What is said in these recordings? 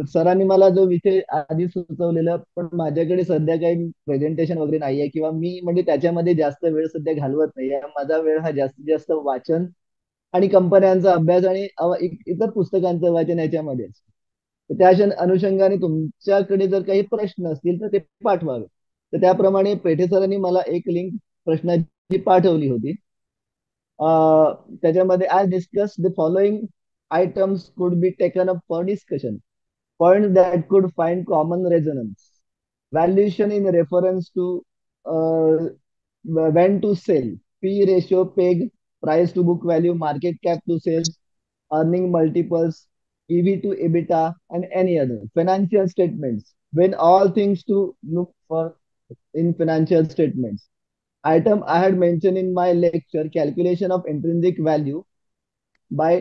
सरांनी मला जो विषय आधी सुचवलेला, पण माझ्याकडे सध्या काही प्रेझेंटेशन वगैरे नाहीये किंवा मी म्हणजे त्याच्यामध्ये जास्त वेळ सध्या घालवत नाहीये. माझा वेळ हा जास्तीत जास्त वाचन आणि कंपन्यांचा अभ्यास आणि इतर पुस्तकांचं वाचन याच्यामध्येच. तर त्या अनुषंगाने तुमच्याकडे जर काही प्रश्न असतील तर ते पाठवावे. तर त्याप्रमाणे पेठे सरांनी मला एक लिंक प्रश्नाची पाठवली होती. त्याच्यामध्ये I discuss the following items could be taken up for discussion. Points that could find common resonance. Valuation in reference to uh, when to sell, P ratio, PEG, price to book value, market cap to sales, earning multiples, EV to EBITDA, and any other. Financial statements. When all things to look for in financial statements. Item I had mentioned in my lecture, calculation of intrinsic value by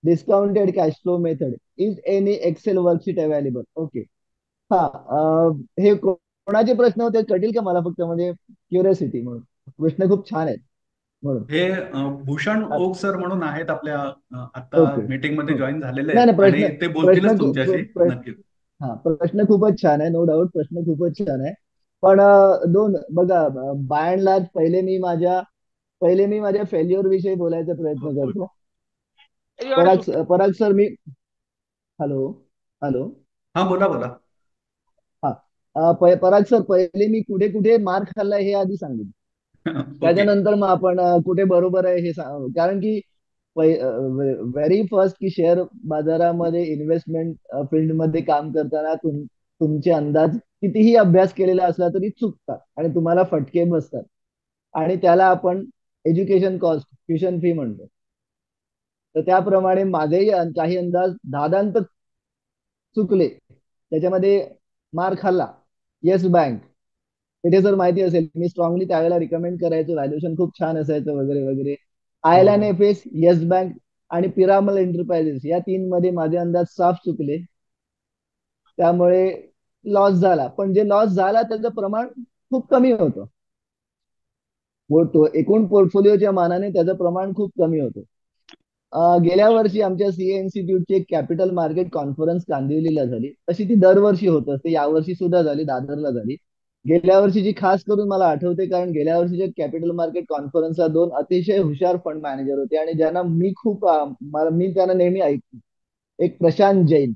discounted cash flow method. Is any Excel worksheet available? Okay. हा हे कोणाचे प्रश्न होते कळतील का मला, फक्त म्हणजे क्युरियोसिटी म्हणून. प्रश्न खूप छान आहेत म्हणून. हे भूषण ओक सर म्हणून आहेत आपल्या आता ओके मीटिंग मध्ये ओके. जॉईन झालेले नाही आहेत नाही, प्रश्न आणि ते प्रश्न बोलतीलच तुमच्याशी प्रश्न नक्कीच. हा प्रश्न खूपच छान आहे, नो डाऊट प्रश्न खूपच छान आहे. पण दोन बघा, बाय अँड लार्ज पहिले मी माझ्या फेल्युअर विषयी बोलायचा प्रयत्न करतो. पराग सर मी, हॅलो हॅलो, हा, बोला बोला. हा पराग सर, पहिले मी कुठे कुठे मार खाल्लाय हे आधी सांगेन. ओके. त्याच्यानंतर मग आपण कुठे बरोबर आहे हे सांग, कारण की व्हेरी फर्स्ट की शेअर बाजारामध्ये इन्व्हेस्टमेंट फील्डमध्ये काम करताना तुमचे अंदाज कितीही अभ्यास केलेला असला तरी चुकतात आणि तुम्हाला फटके बसतात. आणि त्याला आपण एज्युकेशन कॉस्ट, ट्युशन फी म्हणतो. तर त्याप्रमाणे माझेही काही अंदाज दादांत चुकले, त्याच्यामध्ये मार खाल्ला. येस बँक, इथे जर माहिती असेल, मी स्ट्रॉंगली त्यावेळेला रिकमेंड करायचो, व्हॅल्युएशन खूप छान असायचं वगैरे वगैरे. हो आयल अँड हो. एफएस, येस बँक आणि पिरामल एंटरप्राइजेस या तीन मध्ये माझे अंदाज साफ चुकले. त्यामुळे लॉस झाला, पण जे लॉस झाला त्याचं प्रमाण खूप कमी होतं. एकूण पोर्टफोलिओच्या मानाने त्याचं प्रमाण खूप कमी होतं. गेल्या वर्षी आमच्या सीए इन्स्टिट्यूटची एक कॅपिटल मार्केट कॉन्फरन्स कांदिवलीला झाली. तशी ती दरवर्षी होत असते, यावर्षी सुद्धा झाली, दादरला झाली. गेल्या वर्षीची खास करून मला आठवते, कारण गेल्या वर्षीच्या कॅपिटल मार्केट कॉन्फरन्सला दोन अतिशय हुशार फंड मॅनेजर होते आणि ज्यांना मी मी त्यांना नेहमी ऐकतो. एक प्रशांत जैन,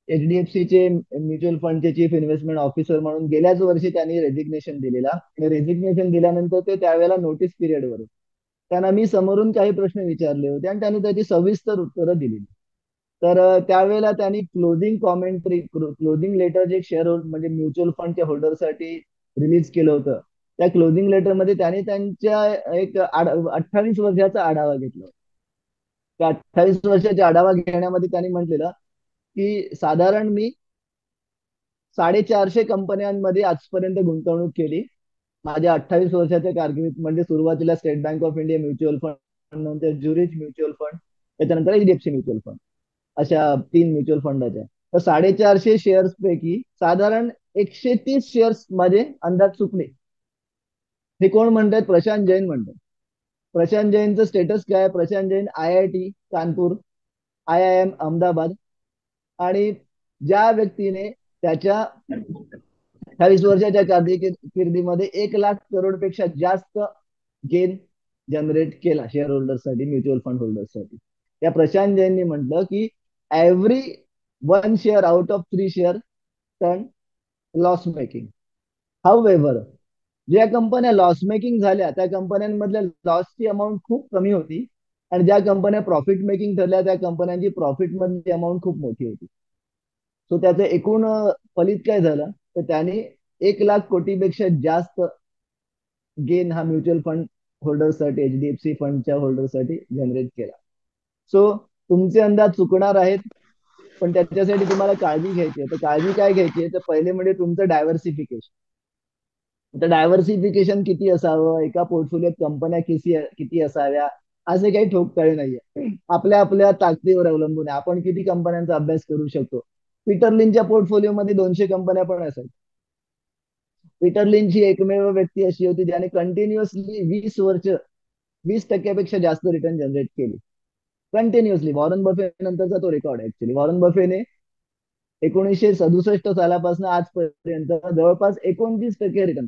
एचडीएफसी चे म्युच्युअल फंडचे चीफ इन्व्हेस्टमेंट ऑफिसर म्हणून गेल्याच वर्षी त्यांनी रेजिग्नेशन दिलेला. आणि रेजिग्नेशन दिल्यानंतर ते त्यावेळेला नोटीस पिरियडवर होते. त्यांना मी समोरून काही प्रश्न विचारले होते आणि त्यांनी त्याची सविस्तर उत्तरं दिली. तर त्यावेळेला त्यांनी क्लोजिंग कॉमेंट्री, क्लोजिंग लेटर जे शेअर म्हणजे म्युच्युअल फंडच्या होल्डरसाठी रिलीज केलं होतं, त्या क्लोजिंग लेटरमध्ये त्यांनी त्यांच्या एक 28 वर्षाचा आढावा घेतला. त्या 28 वर्षाच्या आढावा घेण्यामध्ये त्यांनी म्हटलेलं की साधारण मी 450 कंपन्यांमध्ये आजपर्यंत गुंतवणूक केली माझ्या 28 वर्षाच्या कारकिर्दीत. म्हणजे सुरुवातीला state bank of India mutual fund, नंतर ज्युरिच म्युच्युअल फंड, त्याच्यानंतर एचडीएफसी म्युच्युअल फंड, अशा तीन म्युच्युअल फंडाच्या. तर 450 शेअर्स पैकी साधारण 130 शेअर्स माझे अंदाज चुकले. हे कोण म्हणतात? प्रशांत जैन म्हणतात. प्रशांत जैनचं स्टेटस काय आहे? प्रशांत जैन आयआयटी कानपूर, आयआयएम अहमदाबाद, आणि ज्या व्यक्तीने त्याच्या 28 वर्षाच्या कारकिर्दीमध्ये 1 लाख करोड पेक्षा जास्त गेन जनरेट केला शेअर होल्डरसाठी, म्युच्युअल फंड होल्डरसाठी, त्या प्रशांत जैननी म्हटलं की every 1 share out of 3 share turn loss making. However, ज्या कंपन्या लॉस मेकिंग झाल्या त्या कंपन्यांमधल्या लॉसची अमाऊंट खूप कमी होती, आणि ज्या कंपन्या प्रॉफिट मेकिंग ठरल्या त्या कंपन्यांची प्रॉफिट मधली अमाऊंट खूप मोठी होती. सो त्याचं एकूण फलित काय झालं, तर त्याने 1 लाख कोटीपेक्षा जास्त गेन हा म्युच्युअल फंड होल्डरसाठी, एचडीएफसी फंडच्या होल्डरसाठी जनरेट केला. सो तुमचे अंदाज चुकणार आहेत, पण त्याच्यासाठी तुम्हाला काळजी घ्यायची आहे. तर काळजी काय घ्यायची आहे, तर पहिले म्हणजे तुमचं डायव्हर्सिफिकेशन. तर डायव्हर्सिफिकेशन किती असावं, एका पोर्टफोलिओत कंपन्या किती असाव्या, असे काही ठोकताळे नाहीये. आपल्या आपल्या ताकदीवर अवलंबून आहे, आपण किती कंपन्यांचा अभ्यास करू शकतो. पीटर लिनच्या पोर्टफोलिओमध्ये 200 कंपन्या पण असायच्या. पीटर लिनची एकमेव व्यक्ती अशी होती ज्याने कंटिन्युअसली 20 वर्ष 20% जास्त रिटर्न जनरेट केली. कंटिन्युअसली. वॉरन बफे नंतरचा तो रेकॉर्ड आहे ऍक्च्युली. वॉरन बफेने 1967 सालापासून आजपर्यंत जवळपास 29% रिटर्न,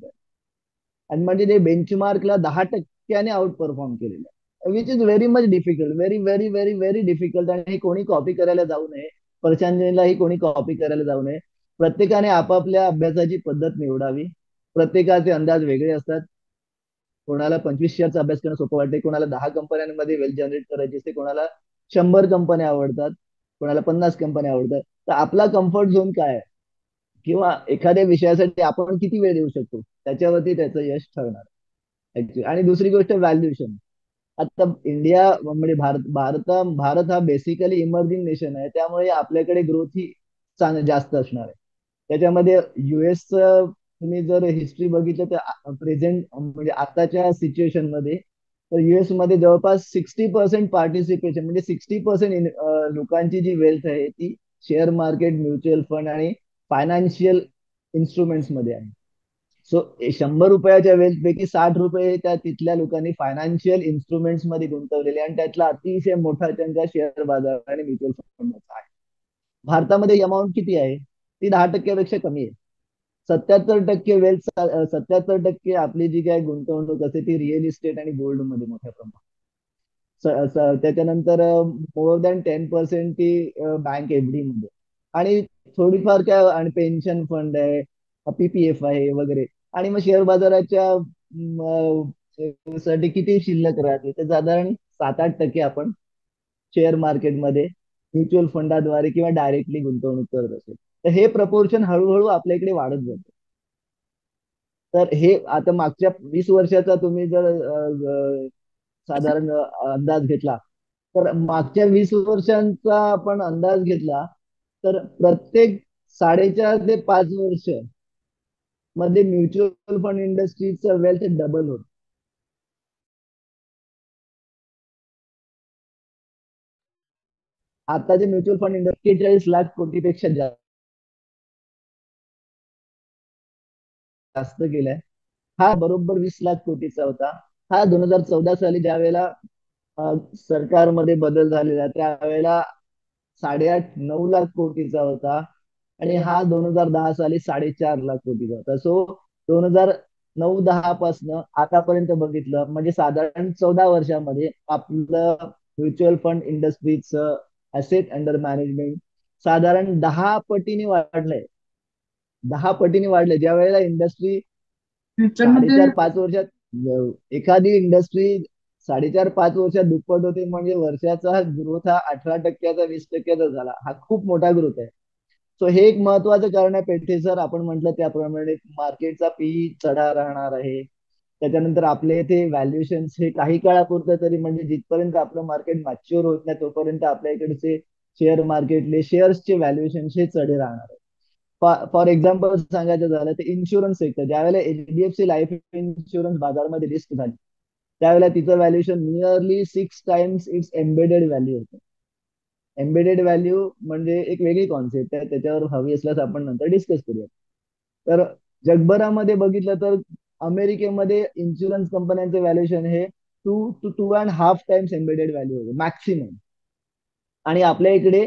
आणि म्हणजे ते बेंचमार्कला 10% आउट परफॉर्म केलेलं आहे, which is very much difficult, very very very very difficult. आणि हे कोणी कॉपी करायला जाऊ नये, प्रशांतनीलाही कोणी कॉपी करायला जाऊ नये. प्रत्येकाने आपापल्या अभ्यासाची पद्धत निवडावी. प्रत्येकाचे अंदाज वेगळे असतात. कोणाला 25 शेअरचा अभ्यास करणं सोपं वाटते, कोणाला 10 कंपन्यांमध्ये वेल्थ जनरेट करायची असते, कोणाला 100 कंपन्या आवडतात, कोणाला 50 कंपन्या आवडतात. तर आपला कम्फर्ट झोन काय आहे, किंवा एखाद्या विषयासाठी आपण किती वेळ देऊ शकतो, त्याच्यावरती त्याचं यश ठरणार ऍक्च्युली. आणि दुसरी गोष्ट व्हॅल्युएशन. आता इंडिया म्हणजे भारत हा बेसिकली इमर्जिंग नेशन आहे, त्यामुळे आपल्याकडे ग्रोथ ही जास्त असणार आहे. त्याच्यामध्ये युएस, तुम्ही जर हिस्ट्री बघितलं तर प्रेझेंट म्हणजे आताच्या सिच्युएशन मध्ये, तर युएस मध्ये जवळपास 60% पार्टिसिपेशन, म्हणजे 60% लोकांची जी वेल्थ आहे ती शेअर मार्केट, म्युच्युअल फंड आणि फायनान्शियल इन्स्ट्रुमेंट्स मध्ये आहे. सो 100 रुपयाच्या वेल्थ पैकी 60 रुपये त्या तिथल्या लोकांनी फायनान्शियल इन्स्ट्रुमेंट्स मध्ये गुंतवलेले, आणि त्यातला अतिशय मोठा चंक शेअर बाजार आणि म्युच्युअल फंडचा आहे. भारतामध्ये ही अमाऊंट किती आहे? ती 10%पेक्षा कमी आहे. 77% वेल्थ, 77% आपली जी काय गुंतवणूक असते ती रिअल इस्टेट आणि गोल्ड मध्ये मोठ्या प्रमाणात. त्याच्यानंतर मोर दॅन 10% ती बँक एफडी मध्ये, आणि थोडीफार काय, आणि पेन्शन फंड आहे, पीपीएफ आहे वगैरे. आणि मग शेअर बाजाराच्या साठी किती शिल्लक राहते, तर साधारण 7-8% आपण शेअर मार्केटमध्ये म्युच्युअल फंडाद्वारे किंवा डायरेक्टली गुंतवणूक करत असेल. तर हे प्रपोर्शन हळूहळू आपल्या इकडे वाढत जातं. तर हे आता मागच्या 20 वर्षाचा तुम्ही जर साधारण अंदाज घेतला, तर मागच्या 20 वर्षांचा आपण अंदाज घेतला, तर प्रत्येक 4.5 ते 5 वर्ष मध्ये म्युच्युअल फंड इंडस्ट्रीचं वेल्थ डबल होत. आताचे म्युच्युअल फंड इंडस्ट्री 41 लाख कोटीपेक्षा जास्त गेलाय. हा बरोबर 20 लाख कोटीचा होता. हा 2014 साली ज्या वेळेला सरकारमध्ये बदल झालेला त्यावेळेला 8.5-9 लाख कोटीचा होता. आणि हा 2010 साली 4.5 लाख कोटीचा होता. सो 2009-10 पासनं आतापर्यंत बघितलं म्हणजे साधारण 14 वर्षामध्ये आपलं म्युच्युअल फंड इंडस्ट्रीचं असेट अंडर मॅनेजमेंट साधारण 10 पटीने वाढलंय. 10 पटीने वाढलंय. ज्या वेळेला इंडस्ट्री फ्युचरमध्ये 4.5-5 वर्षात, एखादी इंडस्ट्री 4.5-5 वर्षात दुप्पट होते, म्हणजे वर्षाचा ग्रोथ हा 18%चा 20%चा झाला. हा खूप मोठा ग्रोथ आहे. सो हे एक महत्वाचं कारण आहे. पेठे सर आपण म्हटलं त्याप्रमाणे मार्केटचा पी चढा राहणार आहे. त्याच्यानंतर आपले इथे व्हॅल्युएशन हे काही काळापुरतं तरी, म्हणजे जिथपर्यंत आपलं मार्केट मॅच्युअर होत नाही तोपर्यंत आपल्या इकडचे शेअर मार्केटले शेअर्सचे व्हॅल्युएशन हे चढे राहणार आहे. फॉर एक्झाम्पल सांगायचं झालं तर इन्शुरन्स सेक्टर, ज्यावेळेला एचडीएफसी लाईफ इन्शुरन्स बाजारमध्ये लिस्ट झाली, त्यावेळेला तिचं valuation nearly 6 times it's embedded value होतं. एम्बेडेड व्हॅल्यू म्हणजे एक वेगळी कॉन्सेप्ट आहे, त्याच्यावर हवी असल्यास आपण नंतर डिस्कस करूया. तर जगभरामध्ये बघितलं तर अमेरिकेमध्ये इन्शुरन्स कंपन्यांचे व्हॅल्युएशन हे 2 to 2.5 टाइम्स एम्बेडेड व्हॅल्यू होतं मॅक्सिमम. आणि आपल्या इकडे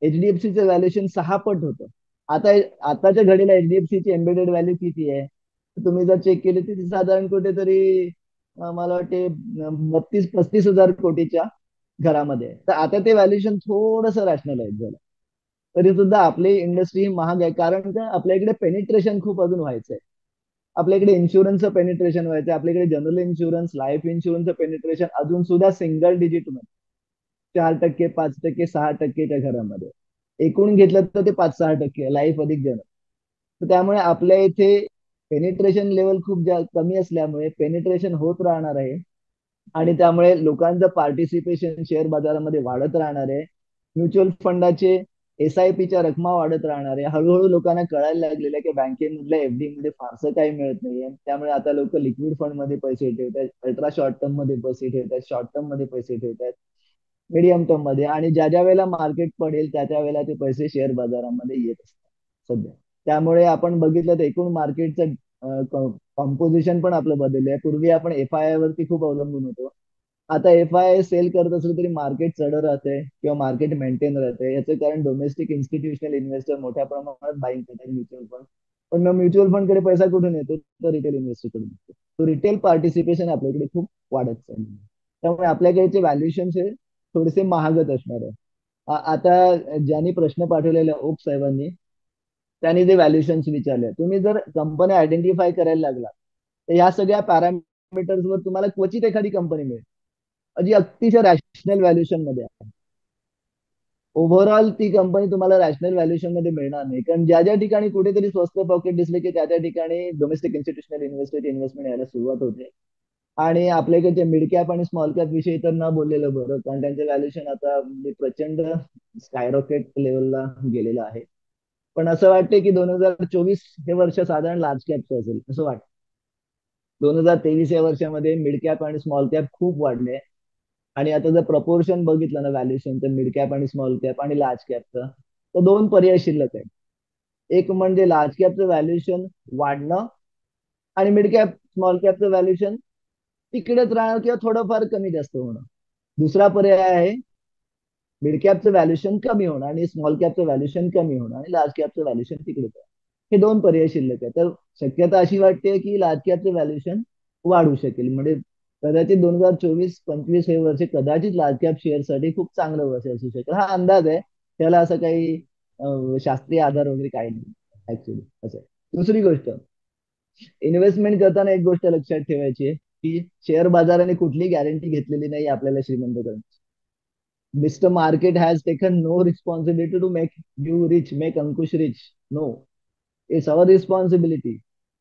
एचडीएफसीचं व्हॅल्युएशन 6 पट होतं. आता आताच्या घडीला एचडीएफसीची एम्बेडेड व्हॅल्यू किती आहे, तर तुम्ही जर चेक केली तर ती साधारण कुठेतरी मला वाटते 32-35 हजार कोटीच्या घरामध्ये आहे. तर आता ते व्हॅल्युएशन थोडंसं रॅशनलाइज झालं. तरी सुद्धा आपली इंडस्ट्री महाग आहे, कारण का आपल्या इकडे पेनिट्रेशन खूप अजून व्हायचंय. आपल्या इकडे इन्शुरन्सचं पेनिट्रेशन व्हायचं, आपल्याकडे जनरल इन्शुरन्स, लाईफ इन्शुरन्सचं पेनिट्रेशन अजून सुद्धा सिंगल डिजिट मध्ये, 4%, 5%, 6%च्या घरामध्ये. एकूण घेतलं तर ते 5-6% लाईफ अधिक जनरल. तर त्यामुळे आपल्या इथे पेनिट्रेशन लेवल खूप कमी असल्यामुळे पेनिट्रेशन होत राहणार आहे. आणि त्यामुळे लोकांचं पार्टिसिपेशन शेअर बाजारामध्ये वाढत राहणार आहे. म्युच्युअल फंडाचे एसआयपीच्या रकमा वाढत राहणार आहे. हळूहळू लोकांना कळायला लागलेलं आहे की बँकेमधल्या एफडी मध्ये फारसं काही मिळत नाहीये, त्यामुळे आता लोक लिक्विड फंड मध्ये पैसे ठेवतात, अल्ट्रा शॉर्ट टर्म मध्ये पैसे ठेवतात, शॉर्ट टर्म मध्ये पैसे ठेवतात, मीडियम टर्म मध्ये, आणि ज्या ज्या वेळेला मार्केट पडेल त्या त्या वेळेला ते पैसे शेअर बाजारामध्ये येत असतात सध्या. त्यामुळे आपण बघितलं तर एकूण मार्केटचं कॉम्पोजिशन पण आपलं बदललं आहे. पूर्वी आपण एफ आय आय वरती खूप अवलंबून होतो. आता एफ आय सेल करत असलं तरी मार्केट चढ राहते किंवा मार्केट मेंटेन राहते, याचं कारण डोमेस्टिक इन्स्टिट्यूशनल इन्व्हेस्टर मोठ्या प्रमाणात बाईंग करतात म्युच्युअल फंड. पण मग म्युच्युअल फंड कडे पैसा कुठून येतो, तर रिटेल इन्व्हेस्टर कडून येतो. तो रिटेल पार्टिसिपेशन आपल्याकडे खूप वाढत चाललं, त्यामुळे आपल्याकडचे व्हॅल्युएशन हे थोडेसे महागच असणार आहे. आता ज्यांनी प्रश्न पाठवलेला ओक साहेबांनी, त्यांनी जे व्हॅल्युएशन्स विचारले, तुम्ही जर कंपनी आयडेंटिफाय करायला लागला तर ह्या सगळ्या पॅरामीटर्सवर तुम्हाला क्वचित एखादी कंपनी मिळेल जी अतिशय रॅशनल व्हॅल्युएशन मध्ये आहे. ओव्हरऑल ती कंपनी तुम्हाला रॅशनल व्हॅल्युएशन मध्ये मिळणार नाही, कारण ज्या ज्या ठिकाणी कुठेतरी स्वस्त पॉकेट दिसले की त्या त्या ठिकाणी डोमेस्टिक इन्स्टिट्यूशनल इन्व्हेस्टमेंट इन्व्हेस्टमेंट यायला सुरुवात होते. आणि आपल्याकडे मिड कॅप आणि स्मॉल कॅप विषयी तर न बोललेलं बरं, कारण त्यांचं व्हॅल्युएशन आता म्हणजे प्रचंड स्कायरॉकेट लेवलला गेलेलं आहे. पण असं वाटतंय की 2024 हे वर्ष साधारण लार्ज कॅपचं असेल असं वाटतं. 2023 या वर्षामध्ये मिड कॅप आणि स्मॉल कॅप खूप वाढले. आणि आता जर प्रपोर्शन बघितलं ना व्हॅल्युएशनचं मिड कॅप आणि स्मॉल कॅप आणि लार्ज कॅपचं, तर दोन पर्याय शिल्लक आहे. एक म्हणजे लार्ज कॅपचं व्हॅल्युएशन वाढणं, आणि मिड कॅप स्मॉल कॅपचं व्हॅल्युएशन तिकडेच राहणं किंवा थोडंफार कमी जास्त होणं. दुसरा पर्याय आहे मिड कॅपचं व्हॅल्युएशन कमी होणं आणि स्मॉल कॅपचं व्हॅल्युएशन कमी होणं आणि लार्ज कॅपचं व्हॅल्युएशन तिकडेच आहे. हे दोन पर्याय शिल्लक आहे. तर शक्यता अशी वाटते की लार्ज कॅपचं व्हॅल्युएशन वाढू शकेल. म्हणजे कदाचित 2024-25 हे वर्ष कदाचित लार्ज कॅप शेअरसाठी खूप चांगलं वर्ष असू शकेल, हा अंदाज आहे. त्याला असं काही शास्त्रीय आधार वगैरे काही नाही ऍक्च्युली असं आहे. दुसरी गोष्ट, इन्व्हेस्टमेंट करताना एक गोष्ट लक्षात ठेवायची आहे की शेअर बाजाराने कुठली गॅरंटी घेतलेली नाही आपल्याला श्रीमंत करण्याची. Mister market has taken no responsibility to make you rich, make Ankush rich. No, it's our responsibility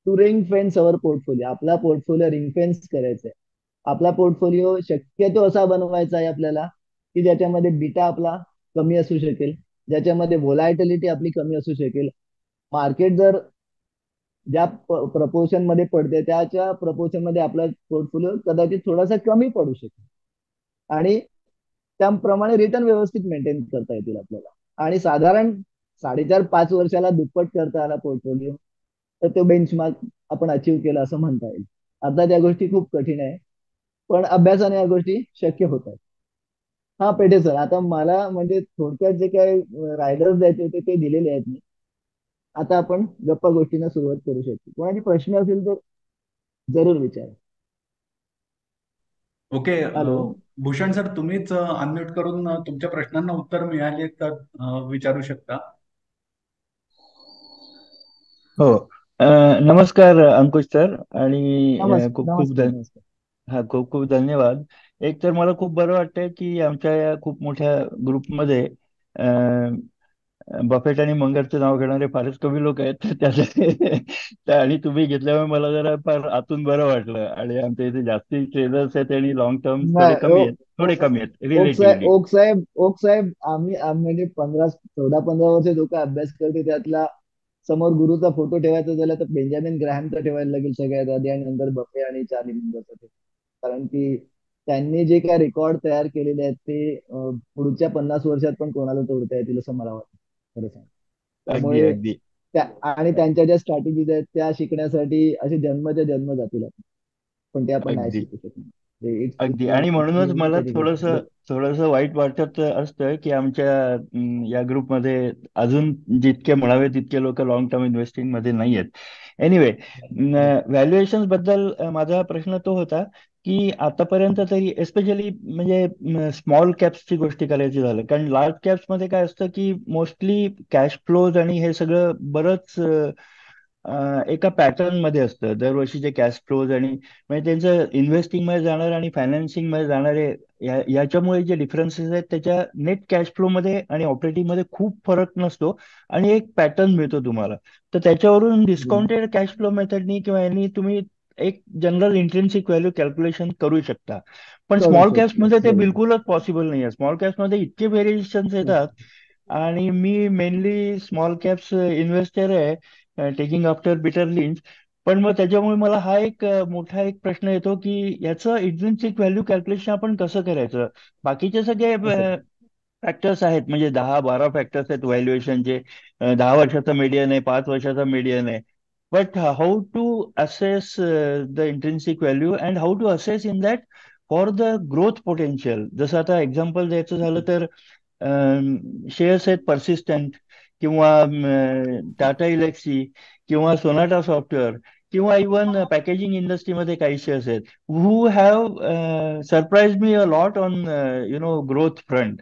to ring fence our portfolio. आपला पोर्टफोलिओ रिंग फेन्स करायचा आहे. आपला पोर्टफोलिओ शक्यतो असा बनवायचा आहे आपल्याला की ज्याच्यामध्ये बीटा आपला कमी असू शकेल, ज्याच्यामध्ये व्होलॅटिलिटी आपली कमी असू शकेल. मार्केट जर ज्या प्रपोर्शन मध्ये पडते त्याच्या प्रपोर्शन मध्ये आपला पोर्टफोलिओ कदाचित थोडासा कमी पडू शकेल, आणि त्याप्रमाणे रिटर्न व्यवस्थित मेंटेन करता येतील आपल्याला. आणि साधारण 4.5-5 वर्षाला दुप्पट करता आला पोर्टफोलिओ, तर तो बेंचमार्क आपण अचीव्ह केला असं म्हणता येईल. आता त्या गोष्टी खूप कठीण आहे, पण अभ्यासाने या गोष्टी शक्य होत आहेत. हा पेठे सर, आता मला म्हणजे थोडक्यात जे काही रायडर्स द्यायचे होते ते दिलेले आहेत मी. आता आपण गप्पा गोष्टींना सुरुवात करू शकतो. कोणाचे प्रश्न असेल तर जरूर विचारा. ओके. हॅलो. भूषण सर, तुम्हीच अनम्यूट करून तुमच्या प्रश्नांना उत्तर मिळाले तर विचारू शकता. हो. अ, नमस्कार अंकुश सर, आणि नमस्कार खूप खूप नमस्कार नमस्कार. हा, खूप खूप धन्यवाद. एक तर मला खूप बरं वाटतंय की आमच्या या खूप मोठ्या ग्रुपमध्ये बफेट आणि मंगरचं नाव घेणारे फारच कमी लोक आहेत. तर आणि तुम्ही घेतल्यामुळे मला जरा फार आतून बरं वाटलं. आणि आमच्या इथे जास्ती ट्रेडर्स आहेत आणि लॉंग टर्म थोडे नाही कमी आहेत, थोडे कमी आहेत ओक साहेब, रिलेटिव्हली. ओक साहेब, आम्ही म्हणजे 14-15 वर्ष जो काय अभ्यास करते त्यातला समोर गुरुचा फोटो ठेवायचा झाला तर बेंजामिन ग्रॅहमचा ठेवायला लागेल सगळ्यात आधी, आणि नंतर बफे आणि चार्ली मुंगरचा ठेवायचा. कारण की त्यांनी जे काय रेकॉर्ड तयार केलेले आहेत ते पुढच्या 50 वर्षात पण कोणाला तोडता येतील असं मला वाटतं, खरं सांग. अगदी त्यामुळे अगदी आणि त्यांच्या ज्या स्ट्रॅटेजीज आहेत त्या शिकण्यासाठी असे जन्मच्या जन्म जातील आपण, पण ते आपण नाही अगदी शिकू शकणार. इट्स अगदी. आणि इट्स म्हणूनच मला व्हेरी थोडंसं डिफिकल्ट. थोडंसं वाईट वाटत असतं की आमच्या या ग्रुपमध्ये अजून जितके म्हणावे तितके लोक लॉंग टर्म इन्व्हेस्टिंग मध्ये नाही आहेत. एनिवे, व्हॅल्युएशन बद्दल माझा प्रश्न तो होता की आतापर्यंत तरी एस्पेशली म्हणजे स्मॉल कॅप्सची गोष्टी करायची झालं, कारण लार्ज कॅप्स मध्ये काय असतं की मोस्टली कॅश फ्लोज आणि हे सगळं बरंच एका पॅटर्न मध्ये असतं. दरवर्षीचे कॅश फ्लोज आणि म्हणजे त्यांचं इन्व्हेस्टिंग मध्ये जाणार आणि फायनान्सिंग मध्ये जाणारे याच्यामुळे जे डिफरन्सेस आहेत त्याच्या नेट कॅश फ्लो मध्ये आणि ऑपरेटिंग मध्ये खूप फरक नसतो, आणि एक पॅटर्न मिळतो तुम्हाला. तर त्याच्यावरून डिस्काउंटेड कॅश फ्लो मेथडनी किंवा यांनी तुम्ही एक जनरल इंट्रिन्सिक व्हॅल्यू कॅल्क्युलेशन करू शकता. पण करू स्मॉल कॅप्स शकतो, मध्ये ते बरोबर. बिलकुलच पॉसिबल नाही आहे. स्मॉल कॅप्स मध्ये इतके व्हेरिएशन्स येतात. आणि मी मेनली स्मॉल कॅप्स इन्व्हेस्टर आहे, टेकिंग आफ्टर पीटर लिंच. पण मग त्याच्यामुळे मला हा एक मोठा एक प्रश्न येतो की याचं इंट्रिन्सिक व्हॅल्यू कॅल्क्युलेशन आपण कसं करायचं. बाकीचे सगळे असं. फॅक्टर्स आहेत, म्हणजे 10-12 फॅक्टर्स आहेत व्हॅल्युएशनचे. 10 वर्षाचा मीडियन आहे, 5 वर्षाचा मीडियन आहे. But how to assess the intrinsic value and how to assess in that for the growth potential. जसं आता एक्झाम्पल द्यायचं झालं तर शेअर्स आहेत पर्सिस्टंट, किंवा टाटा इलेक्सी, किंवा सोनाटा सॉफ्टवेअर, किंवा इवन पॅकेजिंग इंडस्ट्रीमध्ये काही शेअर्स आहेत who have surprise me a lot on growth front.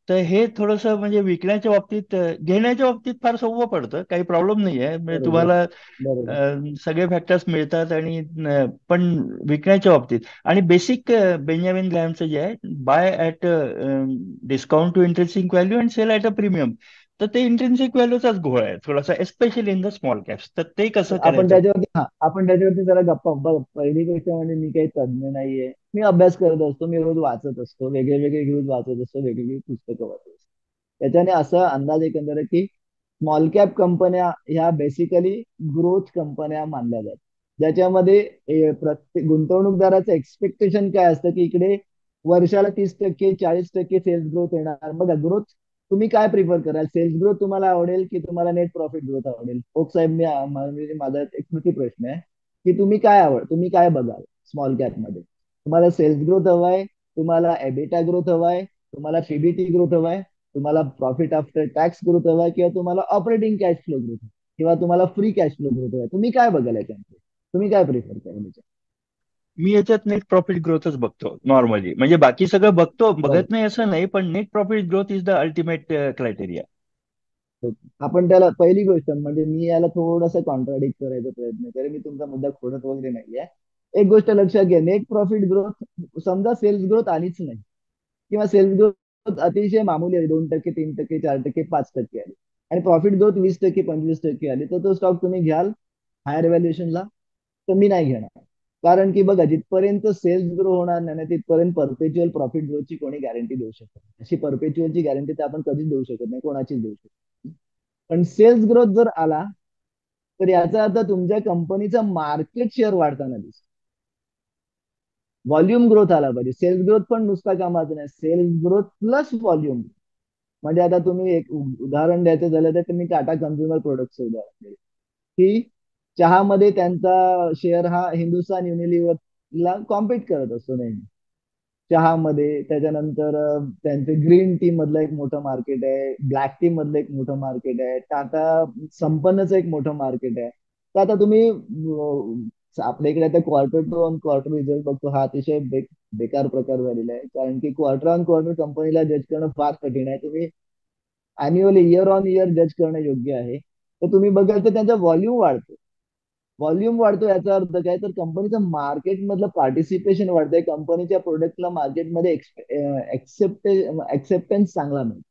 तर हे थोडंसं म्हणजे विकण्याच्या बाबतीत, घेण्याच्या बाबतीत फार सोपं पडतं, काही प्रॉब्लेम नाही आहे. म्हणजे बरोबर तुम्हाला बरोबर. सगळे फॅक्टर्स मिळतात, आणि पण विकण्याच्या बाबतीत, आणि बेसिक बेंजामिन ग्रॅमचं जे आहे, buy at discount to intrinsic value and sell at a premium, तर ते इंट्रेन्सिक व्हॅल्यूचाच घोळ आहे थोडासा, especially in the small caps. तर ते कसं करायचं? आपण त्याच्यावरती जरा गप्पा बघ. पहिली गोष्ट म्हणजे मी काही तज्ञ नाहीये. मी अभ्यास करत असतो, मी रोज वाचत असतो, वेगळे वेगळे न्यूज वाचत असतो, वेगवेगळी पुस्तकं वाचत असतो. त्याच्याने असा अंदाज एकंदर आहे की स्मॉल कॅप कंपन्या ह्या बेसिकली ग्रोथ कंपन्या मानल्या जातात, ज्याच्यामध्ये प्रत्येक गुंतवणूकदाराचं एक्सपेक्टेशन काय असतं की इकडे वर्षाला 30% 40% सेल्स ग्रोथ येणार. बघा, ग्रोथ तुम्ही काय प्रिफर कराल? सेल्स ग्रोथ तुम्हाला आवडेल की तुम्हाला नेट प्रॉफिट ग्रोथ आवडेल? ओक साहेब, म्हणजे माझा एक कृती प्रश्न आहे की तुम्ही काय बघाल स्मॉल कॅप मध्ये? तुम्हाला सेल्स ग्रोथ हवाय, तुम्हाला एबिटा ग्रोथ हवाय, तुम्हाला पीबीटी ग्रोथ हवाय, तुम्हाला प्रॉफिट आफ्टर टॅक्स ग्रोथ हवाय, किंवा तुम्हाला ऑपरेटिंग कॅश फ्लो ग्रोथ, किंवा तुम्हाला फ्री कॅश फ्लो ग्रोथ हवाय? तुम्ही काय बघाल याच्यामध्ये? तुम्ही काय प्रिफर कराल? मी याच्यात नेट प्रॉफिट ग्रोथच बघतो नॉर्मली. म्हणजे बाकी सगळं बघतो, बघा, बघत नाही असं नाही, पण net profit growth is the ultimate criteria. आपण त्याला पहिली गोष्ट म्हणजे मी याला थोडासा कॉन्ट्राडिक्ट करायचा प्रयत्न करेन. मी तुमचा मुद्दा खोडत वगैरे नाहीये. एक गोष्ट लक्षात घ्या, नेट प्रॉफिट ग्रोथ, समजा सेल्स ग्रोथ आलीच नाही, किंवा सेल्स ग्रोथ अतिशय मामूली आली, 2%, 3%, 4%, 5% आली, आणि प्रॉफिट ग्रोथ 20%, 25% आली, तर तो स्टॉक तुम्ही घ्याल हायर व्हॅल्युएशनला? तर मी नाही घेणार. कारण की बघा, जिथपर्यंत सेल्स ग्रो होणार नाही ना, तिथपर्यंत परपेच्युअल प्रॉफिट ग्रोथची कोणी गॅरंटी देऊ शकत नाही. अशी परपेच्युअलची गॅरंटी तर आपण कधीच देऊ शकत नाही, कोणाचीच देऊ शकत नाही. पण सेल्स ग्रोथ जर आला, तर याचा अर्थ तुमच्या कंपनीचा मार्केट शेअर वाढताना दिसतो. व्हॉल्यूम ग्रोथ आला पाहिजे. सेल्स ग्रोथ पण नुसता कामाचं नाही, सेल्स ग्रोथ प्लस व्हॉल्यूम. म्हणजे आता तुम्ही एक उदाहरण द्यायचं झालं तर तुम्ही टाटा कन्झ्युमर प्रोडक्टचं उदाहरण द्या, की चहामध्ये त्यांचा शेअर हा हिंदुस्तान युनिलिव्हरला कॉम्पीट करत असतो नेहमी चहामध्ये. त्याच्यानंतर त्यांचे ग्रीन टी मधलं एक मोठं मार्केट आहे, ब्लॅक टी मधलं एक मोठं मार्केट आहे, टाटा संपन्नचं एक मोठं मार्केट आहे. तर आता तुम्ही आपल्या इकडे आता quarter to on quarter result बघतो, हा अतिशय बेकार प्रकार झालेला आहे. कारण की क्वार्टर ऑन क्वार्टर कंपनीला जज करणं फार कठीण आहे. तुम्ही अॅन्युअली, इयर ऑन इयर जज करणं योग्य आहे. तर तुम्ही बघाल तर त्यांचा व्हॉल्यूम वाढतो याचा अर्थ काय? तर कंपनीचं मार्केट मधलं पार्टिसिपेशन वाढतंय, कंपनीच्या प्रोडक्टला मार्केटमध्ये एक्सेप्टन्स चांगला मिळतो,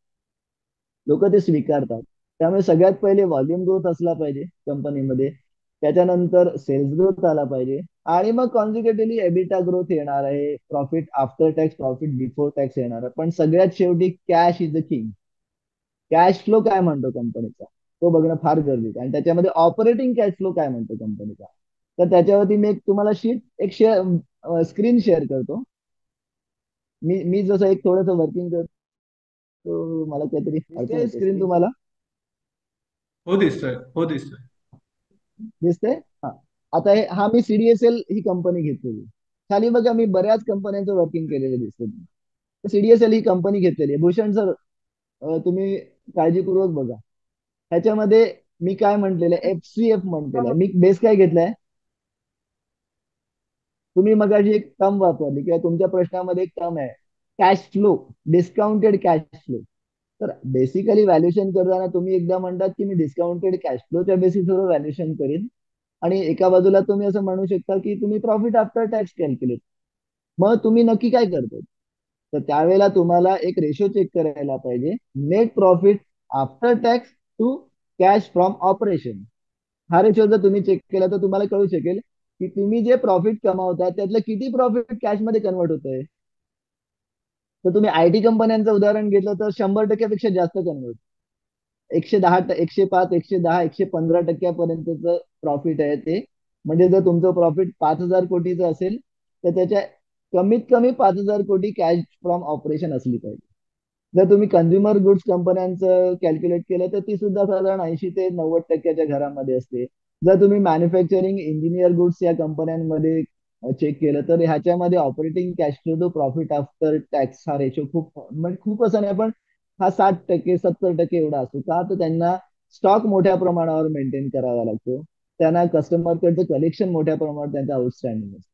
लोक ते स्वीकारतात. त्यामुळे सगळ्यात पहिले व्हॉल्यूम ग्रोथ असला पाहिजे कंपनीमध्ये, त्याच्यानंतर सेल्स ग्रोथ आला पाहिजे, आणि मग कॉन्सिक्युटिव्हली एबिटा ग्रोथ येणार आहे, profit after tax, profit before tax येणार आहे. पण सगळ्यात शेवटी cash is the king. Cash flow काय म्हणतो कंपनीचा, तो बघणं फार गरजेचं आहे. आणि त्याच्यामध्ये ऑपरेटिंग कॅश फ्लो काय म्हणतो कंपनीचा. तर त्याच्यावरती मी एक तुम्हाला एक शेअर स्क्रीन शेअर करतो. मी जसं एक थोडंसं वर्किंग करतो, मला काहीतरी दिसते स्क्रीन तुम्हाला? हो दिसतोय, हो दिसतोय. दिसते? हा. आता हा मी सीडीएसएल ही कंपनी घेतलेली. खाली बघा, मी बऱ्याच कंपन्यांचं वर्किंग केलेलं दिसतं. सीडीएसएल ही कंपनी घेतलेली आहे. भूषण सर, तुम्ही काळजीपूर्वक बघा. ह्याच्यामध्ये मी काय म्हटलेलं आहे, एफसीएफ म्हटलेलं आहे. मी बेस काय घेतलाय? तुम्ही मगाशी एक टर्म वापरली, किंवा तुमच्या प्रश्नामध्ये एक टर्म आहे, cash flow, discounted cash flow. तर बेसिकली व्हॅल्युएशन करताना तुम्ही एकदा म्हणतात की मी डिस्काउंटेड कॅश फ्लोच्या बेसिसवर व्हॅल्युएशन करीन, आणि एका बाजूला तुम्ही असं म्हणू शकता की तुम्ही प्रॉफिट आफ्टर टॅक्स कॅल्क्युलेट. मग तुम्ही नक्की काय करतो? तर त्यावेळेला तुम्हाला एक रेशो चेक करायला पाहिजे, net profit after tax to cash from operation. हा रेशो जर तुम्ही चेक केला तर तुम्हाला कळू शकेल की तुम्ही जे प्रॉफिट कमावता त्यातलं किती प्रॉफिट कॅश मध्ये कन्वर्ट होतंय. तर तुम्ही आयटी कंपन्यांचं उदाहरण घेतलं तर 100% जास्त कन्वर्ट, 110, 105, 110, 115% प्रॉफिट आहे ते. म्हणजे जर तुमचं प्रॉफिट 5,000 कोटीचं असेल, तर त्याच्या कमीत कमी 5,000 कोटी कॅश फ्रॉम ऑपरेशन असली पाहिजे. जर तुम्ही कन्झ्युमर गुड्स कंपन्यांचं कॅल्क्युलेट केलं तर ती सुद्धा साधारण 80 ते 90%च्या घरामध्ये असते. जर तुम्ही मॅन्युफॅक्चरिंग इंजिनियर गुड्स या कंपन्यांमध्ये चेक केलं तर ह्याच्यामध्ये operating cash flow to profit after tax हा रेशो खूप म्हणजे खूप असं नाही पण हा 60% 70% एवढा असतो का तर त्यांना स्टॉक मोठ्या प्रमाणावर मेंटेन करावा लागतो. त्यांना कस्टमरकडचं कलेक्शन मोठ्या प्रमाणात त्यांचं आउटस्टँडिंग असतं.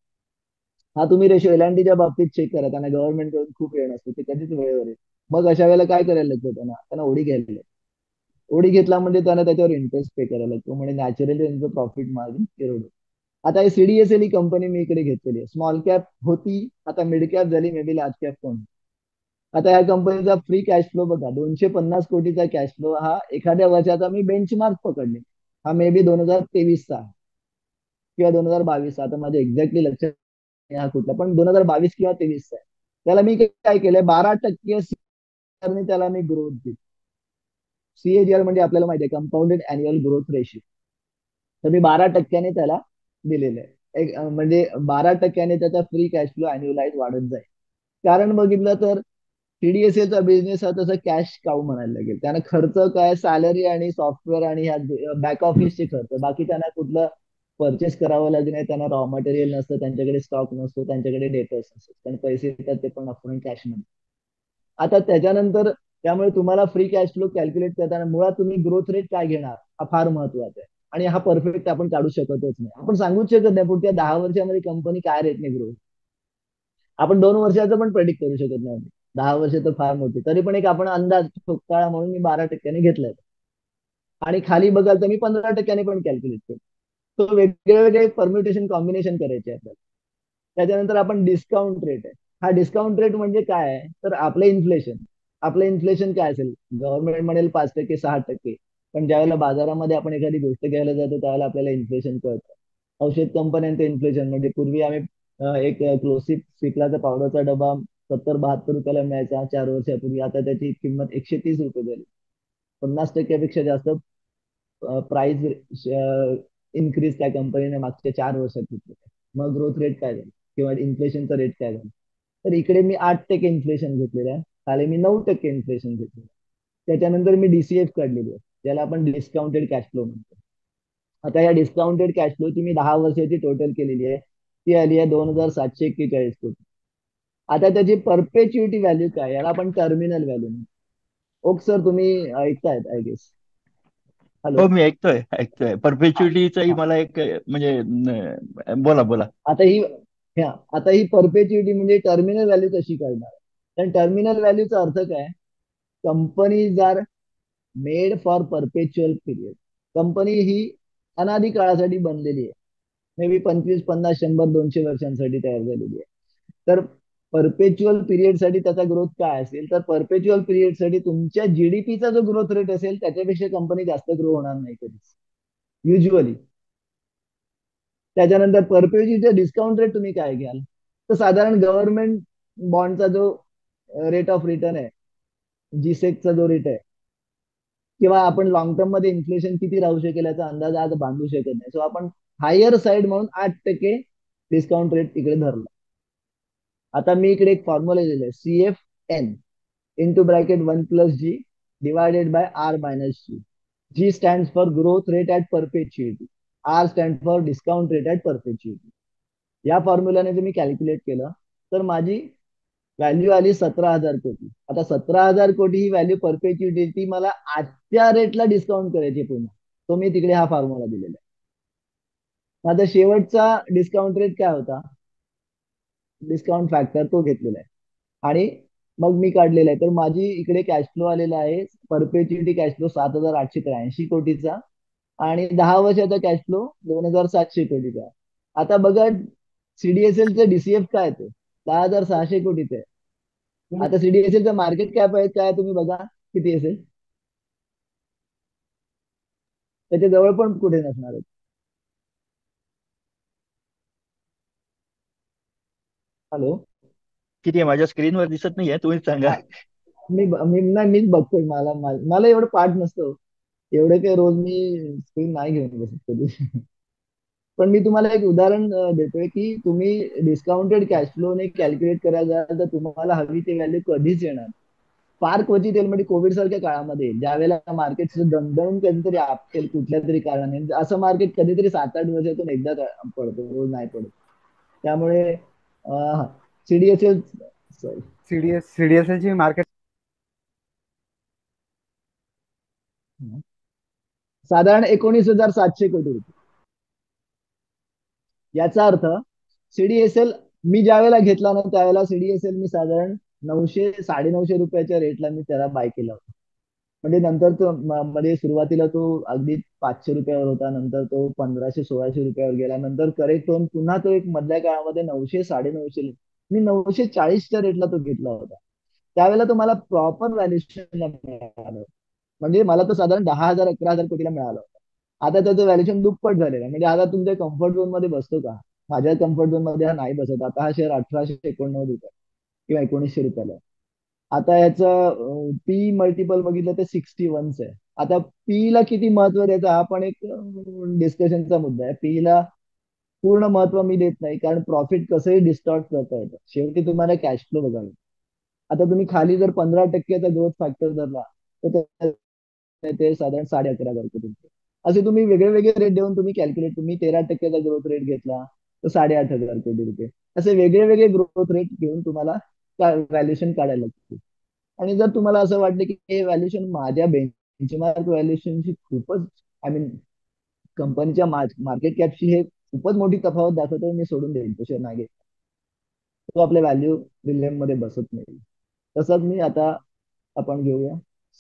हा तुम्ही रेशो एल बाबतीत चेक करा, त्यांना गव्हर्नमेंट कडून खूप येण असते, ते कधीच वेळेवर येत. मग अशा वेळेला काय करायला लागतं, त्यांना त्यांना ओढी घ्यायला लागते. ओढी घेतला म्हणजे त्यांना त्याच्यावर इंटरेस्ट पे करायला लागतो, म्हणजे नॅचरली त्यांचं प्रॉफिट मार्जिन एरोड. आता हे सीडीएसएल ही कंपनी मी इकडे घेतलेली आहे, स्मॉल कॅप होती, आता मिड कॅप झाली, मे बी लार्ज कॅप पण. आता या कंपनीचा फ्री कॅश फ्लो बघा, 250 कोटीचा कॅश फ्लो हा एखाद्या वर्षाचा मी बेंचमार्क पकडले, हा मे बी 2023चा किंवा 2022चा, आता माझ्या एक्झॅक्टली लक्षात नाही हा कुठला, पण 2022 किंवा 23चा आहे. त्याला मी काय केलंय, 12% त्याला मी ग्रोथ दिली. सीएजीआर म्हणजे आपल्याला माहिती आहे, कंपाऊंडेड अॅन्युअल ग्रोथ रेशिओ. तर मी 12% त्याला दिलेलं आहे, म्हणजे 12% त्याचा फ्री कॅश फ्लो अॅन्युअलाइज वाढत जाईल. कारण बघितलं तर टीडीएसएचा बिझनेस हा तसा कॅश काऊ म्हणायला लागेल. त्यांना खर्च काय, सॅलरी आणि सॉफ्टवेअर आणि ह्या बॅक ऑफिसचे खर्च, बाकी त्यांना कुठलं परचेस करावं लागत नाही, त्यांना रॉ मटेरियल नसतं, त्यांच्याकडे स्टॉक नसतो, त्यांच्याकडे डेटर्स नसतो, पण पैसे येतात ते पण अपफ्रंट कॅश मध्ये. आता त्याच्यानंतर त्यामुळे तुम्हाला फ्री कॅश फ्लो कॅल्क्युलेट करताना मुळात तुम्ही ग्रोथ रेट काय घेणार हा फार महत्वाचा आहे. आणि हा परफेक्ट आपण काढू शकतच नाही, आपण सांगूच शकत नाही पुढच्या 10 वर्षामध्ये कंपनी काय रेटने ग्रो. आपण 2 वर्षाचं पण प्रेडिक्ट करू शकत नाही. 10 वर्ष तर फार मोठी, तरी पण एक आपण अंदाज ठोकताळा म्हणून मी 12% घेतलाय. आणि खाली बघाल तर मी 15% पण कॅल्क्युलेट केलं. तो वेगळे वेगळे परम्युटेशन कॉम्बिनेशन करायचे आपल्याला. त्याच्यानंतर आपण डिस्काउंट रेट आहे, हा डिस्काउंट रेट म्हणजे काय आहे तर आपलं इन्फ्लेशन काय असेल, गव्हर्नमेंट म्हणेल 5% 6%, पण ज्यावेळेला बाजारामध्ये आपण एखादी गोष्ट घ्यायला जातो त्यावेळेला आपल्याला इन्फ्लेशन कळतं. औषध कंपन्यांचं इन्फ्लेशन म्हणजे पूर्वी आम्ही एक क्लोसिप सिक्लाचा पावडरचा डबा 70-72 रुपयाला मिळायचा 4 वर्षापूर्वी, आता त्याची किंमत 130 रुपये झाली. 50%पेक्षा जास्त प्राइस इन्क्रीज त्या कंपनीने मागच्या 4 वर्षात घेतली. मग ग्रोथ रेट काय झाली किंवा इन्फ्लेशनचा रेट काय झाला, तर इकडे मी 8% इन्फ्लेशन घेतलेलं आहे, खाली मी 9% इन्फ्लेशन घेतलेलं आहे. त्याच्यानंतर मी डीसीएफ काढलेली आहे, ज्याला आपण डिस्काउंटेड कॅश फ्लो म्हणतो. आता या डिस्काउंटेड कॅश फ्लोची मी 10 वर्षाची टोटल केलेली आहे, ती आली आहे 2741 कोटी. आता त्याची परपेच्युइटी व्हॅल्यू काय, याला आपण टर्मिनल व्हॅल्यू म्हणतो. ओक सर तुम्ही ऐकतायत आय गेस. हॅलो. हो, मी ऐकतोय ऐकतोय. परपेच्युइटीचाही हा. मला एक म्हणजे बोला बोला. आता ही हा आता ही परपेच्युइटी म्हणजे टर्मिनल व्हॅल्यू कशी करणार, तर टर्मिनल व्हॅल्यूचा अर्थ काय, companies are made for perpetual period. Company ही अनादी काळासाठी बनलेली आहे, मे बी 25 50 100 200 वर्षांसाठी तयार झालेली आहे. तर परपेच्युअल पिरियड साठी त्याचा ग्रोथ काय असेल, तर परपेच्युअल पिरियड साठी तुमच्या जीडीपीचा जो ग्रोथ रेट असेल त्याच्यापेक्षा कंपनी जास्त ग्रो होणार नाही कधीच, युजली. त्याच्यानंतर परपेच्युअलचा डिस्काउंट रेट तुम्ही काय घ्याल, तर साधारण गव्हर्नमेंट बॉन्डचा जो रेट ऑफ रिटर्न आहे, जीसेकचा जो रेट आहे, किंवा आपण लॉंग टर्म मध्ये इन्फ्लेशन किती राहू शकेल याचा अंदाज आज बांधू शकत नाही. सो आपण हायर साइड म्हणून 8% डिस्काउंट रेट इकडे धरला. आता मी इकडे एक फॉर्म्युला दिलेला आहे, CFN into bracket 1+G divided by R-G. G stands for growth rate at perpetuity. R stands for discount rate at perpetuity. या फॉर्म्युलाने जर मी कॅल्क्युलेट केलं तर माझी व्हॅल्यू आली 17,000 कोटी. आता 17,000 कोटी ही व्हॅल्यू परपेच्युइटी मला आजच्या रेटला डिस्काउंट करायची पुन्हा, तो मी तिकडे हा फॉर्म्युला दिलेला आहे. आता शेवटचा डिस्काउंट रेट काय होता, डिस्काउंट फॅक्टर तो घेतलेला आहे. आणि मग मी काढलेला आहे, तर माझी इकडे कॅश फ्लो आलेला आहे, परपेच्युइटी कॅश फ्लो 7,883 कोटीचा, आणि 10 वर्षाचा कॅश फ्लो 2,700 कोटीचा. आता बघा सीडीएसएल चे डीसीएफ काय ते 10,600 कोटीचे आहे. आता सीडीएसएल चा मार्केट कॅप आहे काय तुम्ही बघा किती असेल, त्याच्या जवळ पण कुठे नसणार आहे. हॅलो. किती आहे माझ्या स्क्रीनवर दिसत नाहीये, तुम्हीच सांगा. हा, नाही मीच बघतोय, मला एवढं पाठ नसतं, एवढं काही रोज मी स्क्रीन नाही घेऊन बसत कधी. पण मी तुम्हाला एक उदाहरण देतोय की तुम्ही डिस्काउंटेड कॅश फ्लोने कॅल्क्युलेट करायला जाल तर तुम्हाला हवी ती व्हॅल्यू कधीच येणार. फार क्वचित येईल, म्हणजे कोविड सारख्या काळामध्ये ज्यावेळेला मार्केट दणदणून कधीतरी आपटेल कुठल्या तरी कारणाने, असं मार्केट कधीतरी 7-8 वर्षातून एकदा पडतो, रोज नाही पडत. त्यामुळे सीडीएसएल सीडीएसएल ची मार्केट साधारण 19,700 कोटी रुपये. याचा अर्थ सीडीएसएल मी ज्या वेळेला घेतला ना त्यावेळेला सीडीएसएल मी साधारण 900 - 950 रुपयाच्या रेटला मी त्याला बाय केला होता. म्हणजे नंतर तो मध्ये सुरुवातीला तो अगदी 500 रुपयावर होता, नंतर तो 1500 - 1600 रुपयावर गेला, नंतर करेक्ट होऊन पुन्हा तो एक मधल्या काळामध्ये 900 - 950 मी 940च्या रेटला तो घेतला होता. त्यावेळेला तो मला प्रॉपर व्हॅल्युएशनला मिळाला. म्हणजे मला तो साधारण 10,000 11,000 कोटीला मिळाला होता. आता त्याचं व्हॅल्युएशन दुप्पट झालेलं आहे. म्हणजे आता तुमच्या कम्फर्ट झोन मध्ये बसतो का? माझ्या कम्फर्ट झोन मध्ये हा नाही बसत. आता हा शेअर 1889 रुपये किंवा 1900 रुपयाला आहे. आता याचं पी मल्टिपल बघितलं तर 61 आहे. आता पी ला किती महत्व द्यायचं हा पण एक डिस्कशनचा मुद्दा आहे. पी ला पूर्ण महत्व मी देत नाही, कारण प्रॉफिट कसंही डिस्टॉर्ट करता येतं. शेवटी तुम्हाला कॅश फ्लो बघावे. आता तुम्ही खाली जर 15%चा ग्रोथ फॅक्टर धरला तर ते साधारण 11,500 कोटी. असे तुम्ही वेगळे वेगळे रेट देऊन तुम्ही कॅल्क्युलेट, तुम्ही 13%चा ग्रोथ रेट घेतला तर 8,500 कोटी रुपये. असे वेगळे वेगळे ग्रोथ रेट घेऊन तुम्हाला व्हॅल्युएशन काढायला लागते. आणि जर तुम्हाला असं वाटलं की हे व्हॅल्युएशन माझ्या बेंचमार्क व्हॅल्युएशनशी खूपच, आय मीन कंपनीच्या मार्केट कॅपशी हे खूपच मोठी तफावत दाखवतो, मी सोडून देईन तो शेअर नाही घेत. तो आपल्या व्हॅल्यू रिलेम मध्ये बसत नाही. तसंच मी आता आपण घेऊया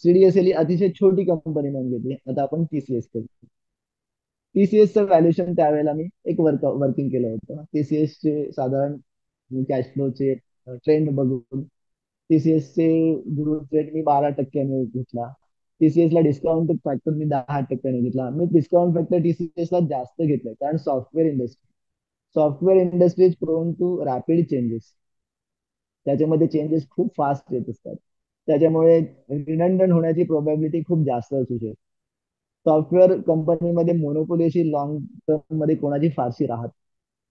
सीडीएसएल ही अतिशय छोटी कंपनी म्हणून घेतली. आता आपण टीसीएस करू. टीसीएसचं व्हॅल्युएशन त्यावेळेला मी एक वर्किंग केलं होतं. टीसीएस चे साधारण कॅश फ्लोचे ट्रेंड बघून टीसीएस चे ग्रोथ रेट मी 12% घेतला. टीसीएस ला डिस्काउंट फॅक्टर मी 10% घेतला. मी डिस्काउंट फॅक्टर टीसीएस ला जास्त घेतलाय कारण software industry is prone to rapid changes. त्याच्यामध्ये चेंजेस खूप फास्ट येत असतात. त्याच्यामुळे रिडंडंट होण्याची प्रोबॅबिलिटी खूप जास्त असू शकते. सॉफ्टवेअर कंपनीमध्ये मोनोपोली अशी लॉंग टर्म मध्ये कोणाची फारशी राहत,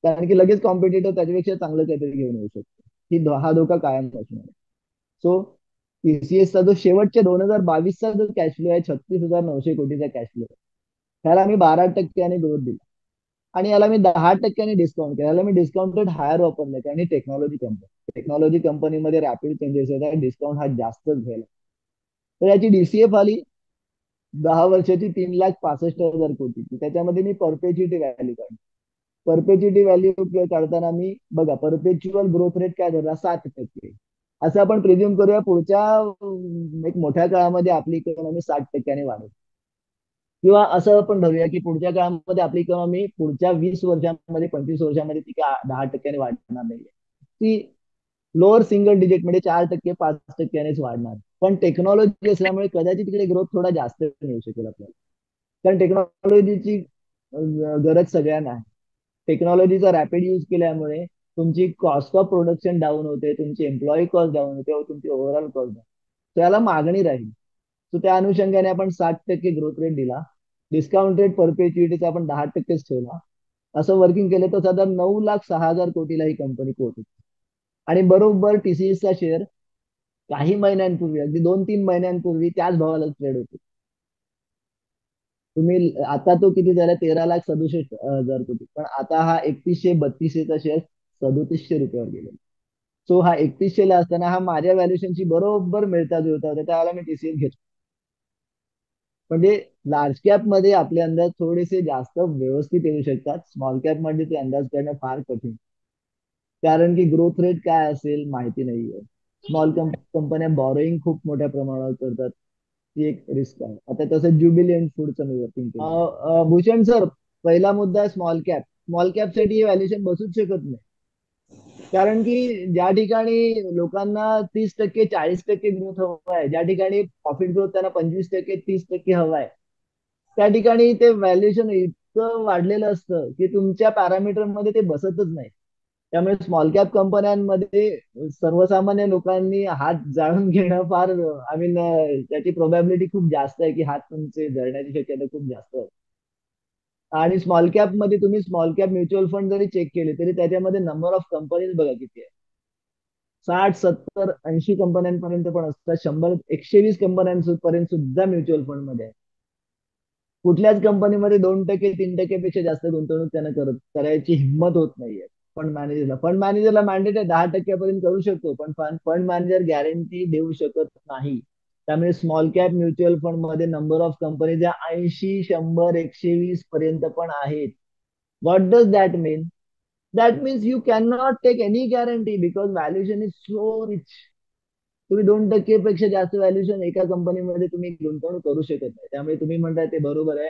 कारण की लगेच कॉम्पिटिटर त्याच्यापेक्षा चांगलं काहीतरी घेऊन येऊ शकतो. हा धोका कायम असणार. सो टीसीएसचा जो शेवटच्या 2022चा जो कॅश फ्लो आहे 36,900 कोटीचा कॅश फ्लो, त्याला मी 12% ग्रोथ दिला आणि याला मी 10% डिस्काउंट केला. याला मी डिस्काउंट रेट हायर वापरले कारण टेक्नॉलॉजी कंपनीमध्ये रॅपिड चेंजेस येतात, डिस्काउंट हा जास्तच घ्यायला. तर याची डीसीएफ आली 10 वर्षाची 3,65,000 कोटीची. त्याच्यामध्ये मी परपेच्युटी व्हॅल्यू काढली. परपेच्युटी व्हॅल्यू काढताना मी बघा परपेच्युअल ग्रोथ रेट काय धरला 7%. असं आपण प्रिझ्युम करूया पुढच्या एक मोठ्या काळामध्ये आपली इकॉनॉमी 60%ने वाढेल. किंवा असं आपण धरूया की पुढच्या काळामध्ये आपली इकॉनॉमी पुढच्या 20 वर्षांमध्ये 25 वर्षांमध्ये ती काय 10%ने वाढणार नाहीये. ती लोअर सिंगल डिजिट म्हणजे 4% 5%नेच वाढणार. पण टेक्नॉलॉजी असल्यामुळे कदाचित तिकडे ग्रोथ थोडा जास्त मिळू शकेल आपल्याला. कारण टेक्नॉलॉजीची गरज सगळ्यांना आहे. टेक्नॉलॉजीचा रॅपिड यूज केल्यामुळे तुमची कॉस्ट ऑफ प्रोडक्शन डाऊन होते, तुमची एम्प्लॉई कॉस्ट डाऊन होते, तुमची ओव्हरऑल कॉस्ट डाऊन. त्याला मागणी राहील. सो त्या अनुषंगाने आपण 60% ग्रोथ रेट दिला. डिस्काउंट रेट परपेच्युइटीचा आपण 10%च ठेवला. असं वर्किंग केलं तर साधारण 9,06,000 कोटीला ही कंपनी पोहोचते. आणि बरोबर टीसीएसचा शेअर काही महिन्यांपूर्वी, अगदी 2-3 महिन्यांपूर्वी त्याच भावाला ट्रेड होतो. तुम्ही आता तो किती झाला 13,67,000 कोटी, पण आता हा 3132चा शेअर 3700 रुपयावर गेलेला. सो हा 3100 ला असताना हा माझ्या व्हॅल्युएशनशी बरोबर मिळता जुळता होता, त्यावेळेला मी टीसीएस घेतला. म्हणजे लार्ज कॅप मध्ये आपले अंदाज थोडेसे जास्त व्यवस्थित येऊ शकतात, स्मॉल कॅप मध्ये ते अंदाज करणं फार कठीण. कारण की ग्रोथ रेट काय असेल माहिती नाहीये. स्मॉल कंपन्या बॉरोईंग खूप मोठ्या प्रमाणावर करतात, ती एक रिस्क आहे. आता तसं ज्युबिलियंट फूडचं मी वर्किंग केलं. भूषण सर, पहिला मुद्दा आहे स्मॉल कॅप. स्मॉल कॅप साठी व्हॅल्युएशन बसूच शकत नाही. कारण की ज्या ठिकाणी लोकांना 30% 40% ग्रोथ हवा आहे, ज्या ठिकाणी प्रॉफिट ग्रोथ त्यांना 25% 30% हवा आहे, त्या ठिकाणी ते व्हॅल्युएशन इतकं वाढलेलं असतं की तुमच्या पॅरामीटर मध्ये ते बसतच नाही. त्यामुळे स्मॉल कॅप कंपन्यांमध्ये सर्वसामान्य लोकांनी हात जाळून घेणं फार, आय मीन त्याची प्रोबॅबिलिटी खूप जास्त आहे की हात तुमचे जळण्याची शक्यता खूप जास्त आहे. आणि स्मॉल कॅप मध्ये तुम्ही स्मॉल कॅप म्युच्युअल फंड जरी चेक केले तरी त्याच्यामध्ये नंबर ऑफ कंपनीज बघा किती आहे. 60 70 80 कंपन्यांपर्यंत पण असतात, 100 120 कंपन्यांपर्यंत सुद्धा म्युच्युअल फंड मध्ये आहे. कुठल्याच कंपनीमध्ये 2% 3% पेक्षा जास्त गुंतवणूक त्यांना करायची हिंमत होत नाहीये. फंड मॅनेजरला मॅन्डेट आहे 10% करू शकतो, पण फंड मॅनेजर गॅरंटी देऊ शकत नाही. त्यामुळे स्मॉल कॅप म्युच्युअल फंड मध्ये नंबर ऑफ कंपनीज 80, 100, 120 पर्यंत पण आहेत. What does that mean? That means you can not take any guarantee because valuation is so rich. तुम्ही 2% पेक्षा जास्त व्हॅल्युएशन एका कंपनीमध्ये तुम्ही गुंतवणूक करू शकत नाही. त्यामुळे तुम्ही म्हणताय ते बरोबर आहे.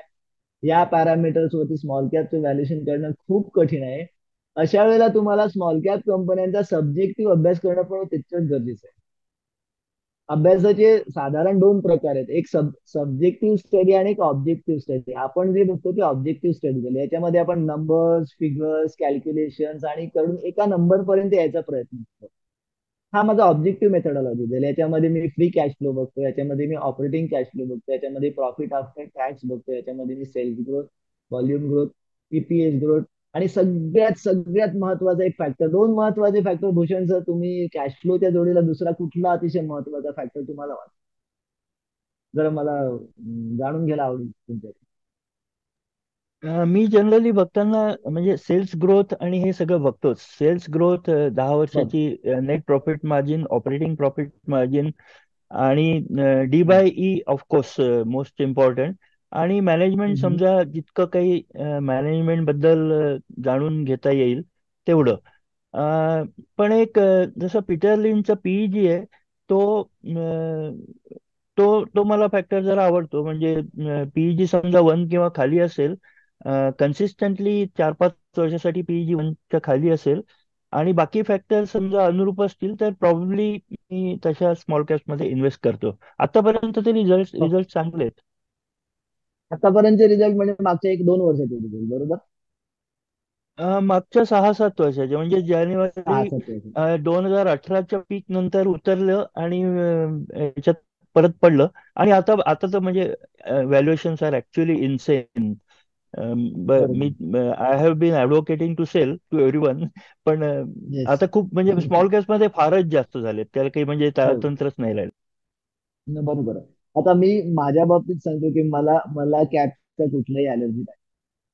या पॅरामीटर्स वरती स्मॉल कॅपचं व्हॅल्युएशन करणं खूप कठीण आहे. अशा वेळेला तुम्हाला स्मॉल कॅप कंपन्यांचा सब्जेक्टिव्ह अभ्यास करणं पण तितकंच गरजेचं आहे. अभ्यासाचे साधारण दोन प्रकार आहेत, एक सब्जेक्टिव्ह स्टडी आणि एक ऑब्जेक्टिव्ह स्टडी. आपण जे बघतो ते ऑब्जेक्टिव्ह स्टडी झाली, याच्यामध्ये आपण नंबर्स, फिगर्स, कॅल्क्युलेशन आणि करून एका नंबर पर्यंत यायचा प्रयत्न करतो. हा माझा ऑब्जेक्टिव्ह मेथडॉलॉजी झाली. याच्यामध्ये मी फ्री कॅश फ्लो बघतो, याच्यामध्ये मी ऑपरेटिंग कॅश फ्लो बघतो, याच्यामध्ये प्रॉफिट आफ्टर टॅक्स बघतो, याच्यामध्ये मी sales growth, volume growth, EPS growth आणि सगळ्यात सगळ्यात महत्वाचा एक फॅक्टर, दोन महत्वाचे फॅक्टर भूषण सर, तुम्ही कॅश फ्लोच्या जोडीला दुसरा कुठला अतिशय महत्वाचा फॅक्टर तुम्हाला वाटतो? जरा मला जाणून घ्यायला आवडेल तुमच्या. मी जनरली बघताना म्हणजे सेल्स ग्रोथ आणि हे सगळं बघतोच. सेल्स ग्रोथ, 10 बरं. वर्षाची net profit margin, operating profit margin आणि D by E of course most important. आणि मॅनेजमेंट, हम्म. समजा जितकं काही मॅनेजमेंट बद्दल जाणून घेता येईल तेवढं. पण एक जसं पीटर लिंचचा पीई जी आहे, तो तो मला फॅक्टर जरा आवडतो. म्हणजे पीई जी समजा 1 किंवा खाली असेल, कन्सिस्टंटली 4-5 वर्षासाठी पीई जी 1च्या खाली असेल आणि बाकी फॅक्टर समजा अनुरूप असतील, तर प्रॉब्ली मी तशा स्मॉल कॅप्स मध्ये इन्व्हेस्ट करतो. आतापर्यंत ते रिझल्ट चांगले आहेत. आतापर्यंतचे रिझल्ट म्हणजे मागच्या 1-2 वर्षाचे रिझल्ट, बरोबर? मागच्या 6-7 वर्षाचे, म्हणजे सहा जानेवारी सात वर्ष 2018च्या पीक नंतर उतरलं आणि याच्यात परत पडलं. आणि आता आता तर म्हणजे व्हॅल्युएशन्स आर ऍक्च्युअली इनसेन. मी बरोबर. I have been advocating to sell to everyone. पण येस. आता खूप म्हणजे स्मॉल कॅप्स मध्ये फारच जास्त झाले, त्याला काही म्हणजे हो, ताळतंत्रच नाही राहिलं. बरोबर आहे. आता मी माझ्या बाबतीत सांगतो की मला मला कॅपचा कुठलाही अलर्जी नाही.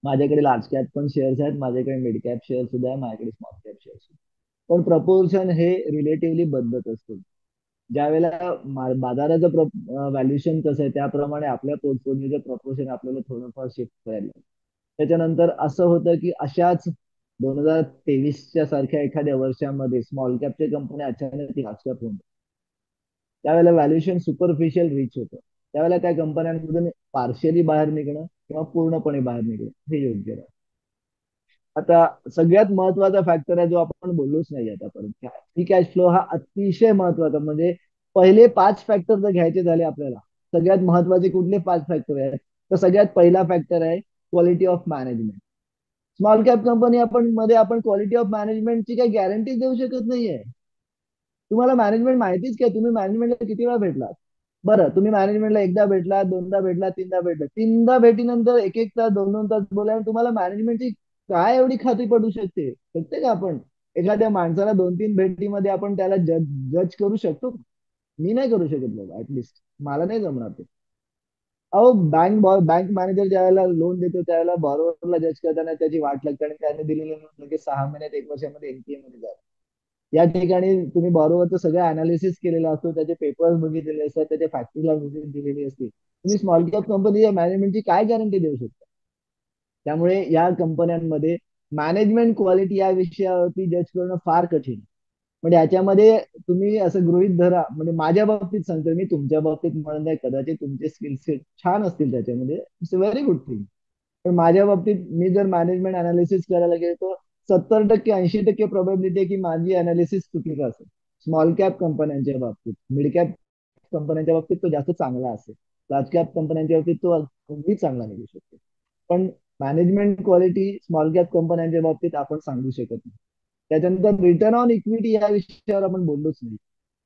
माझ्याकडे लार्ज कॅप पण शेअर्स आहेत, माझ्याकडे मिड कॅप शेअर सुद्धा आहे, माझ्याकडे स्मॉल कॅप शेअर्स. पण प्रपोर्शन हे रिलेटिव्हली बदलत असतो. ज्यावेळेला बाजाराचं व्हॅल्युएशन कसं आहे त्याप्रमाणे आपल्या पोर्टफोलिओचं प्रपोर्शन आपल्याला थोडंफार शिफ्ट करायला लागतं. त्याच्यानंतर असं होतं की अशाच 2023च्या सारख्या एखाद्या वर्षामध्ये स्मॉल कॅपच्या कंपन्या अचानक लार्ज कॅप होऊन त्यावेळेला व्हॅल्युएशन सुपरफिशियल रीच होतं. त्यावेळेला त्या कंपन्यांमधून पार्शियली बाहेर निघणं किंवा पूर्णपणे बाहेर निघणं हे योग्य आहे. आता सगळ्यात महत्वाचा फॅक्टर आहे जो आपण बोललोच नाही आतापर्यंत, फ्री कॅश फ्लो हा अतिशय महत्वाचा. म्हणजे पहिले 5 फॅक्टर जर घ्यायचे झाले आपल्याला, सगळ्यात महत्वाचे कुठले 5 फॅक्टर आहेत, तर सगळ्यात पहिला फॅक्टर आहे quality of management. Small cap company आपण क्वालिटी ऑफ मॅनेजमेंटची काही गॅरंटी देऊ शकत नाहीये. तुम्हाला मॅनेजमेंट माहितीच काय? तुम्ही मॅनेजमेंटला किती वेळा भेटलात? बरं, तुम्ही मॅनेजमेंटला एकदा भेटला, दोनदा भेटला, तीनदा भेटला, तीनदा भेटीनंतर 1-1 तास, 2-2 तास बोलायला तुम्हाला मॅनेजमेंटची काय एवढी खात्री पडू शकते? शकते का आपण एखाद्या माणसाला 2-3 भेटीमध्ये आपण त्याला जज जज करू शकतो? मी नाही करू शकत बाबा, ऍटलिस्ट मला नाही जमणार ते. अहो, बँक मॅनेजर ज्यावेळेला लोन देतो त्यावेळेला बॉरोवरला जज करताना त्याची वाट लागते आणि त्याने दिलेले लोन लगेच 6 महिन्यात 1 वर्षामध्ये एनपीए मध्ये जातो. या ठिकाणी तुम्ही बॉरोवरचं सगळं अनालिसिस केलेलं असतो, त्याचे पेपर्स बघितलेले असतात, त्याच्या फॅक्टरीला व्हिजिट दिलेली असते. तुम्ही स्मॉल कॅप कंपनीच्या मॅनेजमेंटची काय गॅरंटी देऊ शकता? त्यामुळे या कंपन्यांमध्ये मॅनेजमेंट क्वालिटी या विषयावरती जज करणं फार कठीण. म्हणजे याच्यामध्ये तुम्ही असं गृहित धरा, म्हणजे माझ्या बाबतीत सांगतो मी, तुमच्या बाबतीत म्हणत नाही, कदाचित तुमचे स्किल सेट छान असतील त्याच्यामध्ये, it's a very good thing. पण माझ्या बाबतीत मी जर मॅनेजमेंट अनालिसिस करायला गेलो, 70% 80% प्रोबॅबिलिटी आहे की माझी अनालिसिस चुकीचं असेल. स्मॉल कॅप कंपन्यांच्या बाबतीत, मिड कॅप कंपन्यांच्या बाबतीत तो जास्त चांगला असेल, लार्ज कॅप कंपन्यांच्या बाबतीत तो अगदी चांगला निघू शकतो. पण मॅनेजमेंट क्वालिटी स्मॉल कॅप कंपन्यांच्या बाबतीत आपण सांगू शकत नाही. त्याच्यानंतर रिटर्न ऑन इक्विटी या विषयावर आपण बोललोच नाही.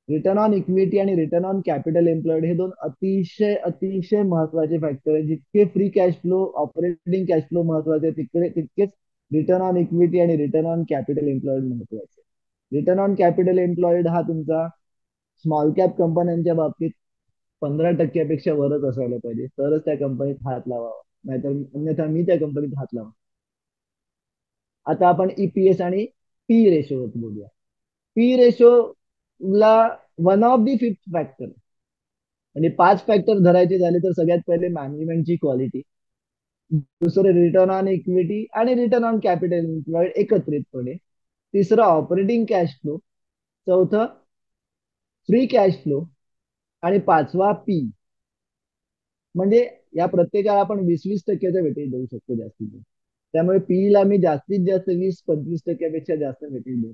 रिटर्न ऑन इक्विटी आणि रिटर्न ऑन कॅपिटल एम्प्लॉयड हे दोन अतिशय अतिशय महत्वाचे फॅक्टर आहेत. जितके free cash flow, operating cash flow महत्वाचे तितकेच रिटर्न ऑन इक्विटी आणि रिटर्न ऑन कॅपिटल एम्प्लॉयड महत्वाचे. रिटर्न ऑन कॅपिटल एम्प्लॉयड हा तुमचा स्मॉल कॅप कंपन्यांच्या बाबतीत 15% वरच असायला पाहिजे, तरच त्या कंपनीत हात लावावा, नाहीतर अन्यथा मी त्या कंपनीत हात लावा. आता आपण ईपीएस आणि पी रेशो बोलूया. पी रेशो ला one of the fifth factor, म्हणजे 5 फॅक्टर धरायचे झाले तर सगळ्यात पहिले मॅनेजमेंटची क्वालिटी, दुसरं रिटर्न ऑन इक्विटी आणि रिटर्न ऑन कॅपिटल एम्प्लॉइड एकत्रितपणे, तिसरं ऑपरेटिंग कॅश फ्लो, चौथं फ्री कॅश फ्लो आणि पाचवा पी. म्हणजे या प्रत्येकाला आपण 20-20% वेटेज देऊ शकतो जास्तीत जास्त. त्यामुळे पी ला मी जास्तीत जास्त 20-25% जास्त वेटेज देऊ.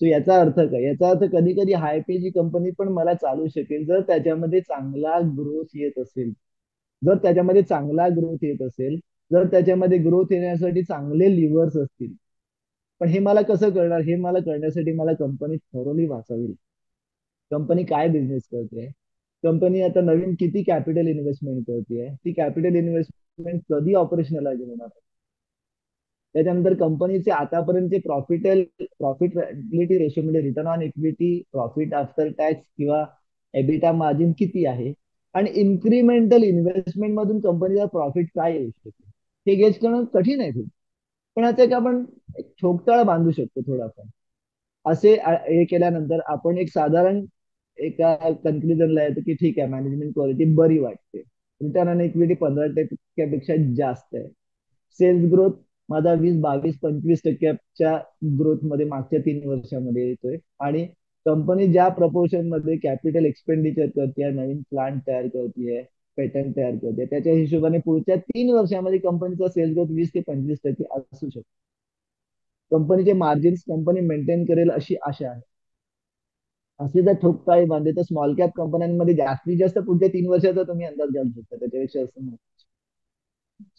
सो याचा अर्थ काय? याचा अर्थ कधी कधी हाय पेची कंपनी पण मला चालू शकेल जर त्याच्यामध्ये चांगला ग्रोथ येत असेल. जर त्याच्यामध्ये चांगला ग्रोथ येत असेल, जर त्याच्यामध्ये ग्रोथ येण्यासाठी चांगले लिव्हर्स असतील. पण हे मला कसं करणार? हे मला करण्यासाठी मला कंपनी थरोली वाचावी. कंपनी काय बिझनेस करते, कंपनी आता नवीन किती कॅपिटल इन्व्हेस्टमेंट करते, ती कॅपिटल इन्व्हेस्टमेंट कधी ऑपरेशनलाइज होणार आहे, त्याच्यानंतर कंपनीचे आतापर्यंतचे प्रॉफिटॅबिलिटी रेशो म्हणजे return on equity, profit after tax किंवा एबिटा मार्जिन किती आहे, आणि इन्क्रिमेंटल इन्व्हेस्टमेंट मधून कंपनीला प्रॉफिट काय येऊ शकते, हे गेज करणं कठीण आहे खूप. पण आता एक आपण एक ठोकताळ बांधू शकतो थोडाफार. असे हे केल्यानंतर आपण एक साधारण एका कन्क्लुजनला येतो की ठीक आहे, मॅनेजमेंट क्वालिटी बरी वाटते, रिटर्न ऑन इक्विटी 15% जास्त आहे, सेल्स ग्रोथ माझा 20-22-25% ग्रोथ मध्ये मागच्या 3 वर्षामध्ये येतोय, आणि कंपनी ज्या प्रपोर्शन मध्ये कॅपिटल एक्सपेंडिचर करते, नवीन प्लांट तयार करते, पेटंट तयार करते, त्याच्या हिशोबाने पुढच्या 3 वर्षामध्ये कंपनीचा सेल्स ग्रोथ 20 ते 25% असू शकतो. कंपनीचे मार्जिन्स कंपनी मेंटेन करेल अशी आशा आहे. असे जर ठोकताळे बांधले तर स्मॉल कॅप कंपन्यांमध्ये जास्तीत जास्त पुढच्या 3 वर्षाचा तुम्ही अंदाज घालू शकता, त्याच्यापेक्षा असं नाही.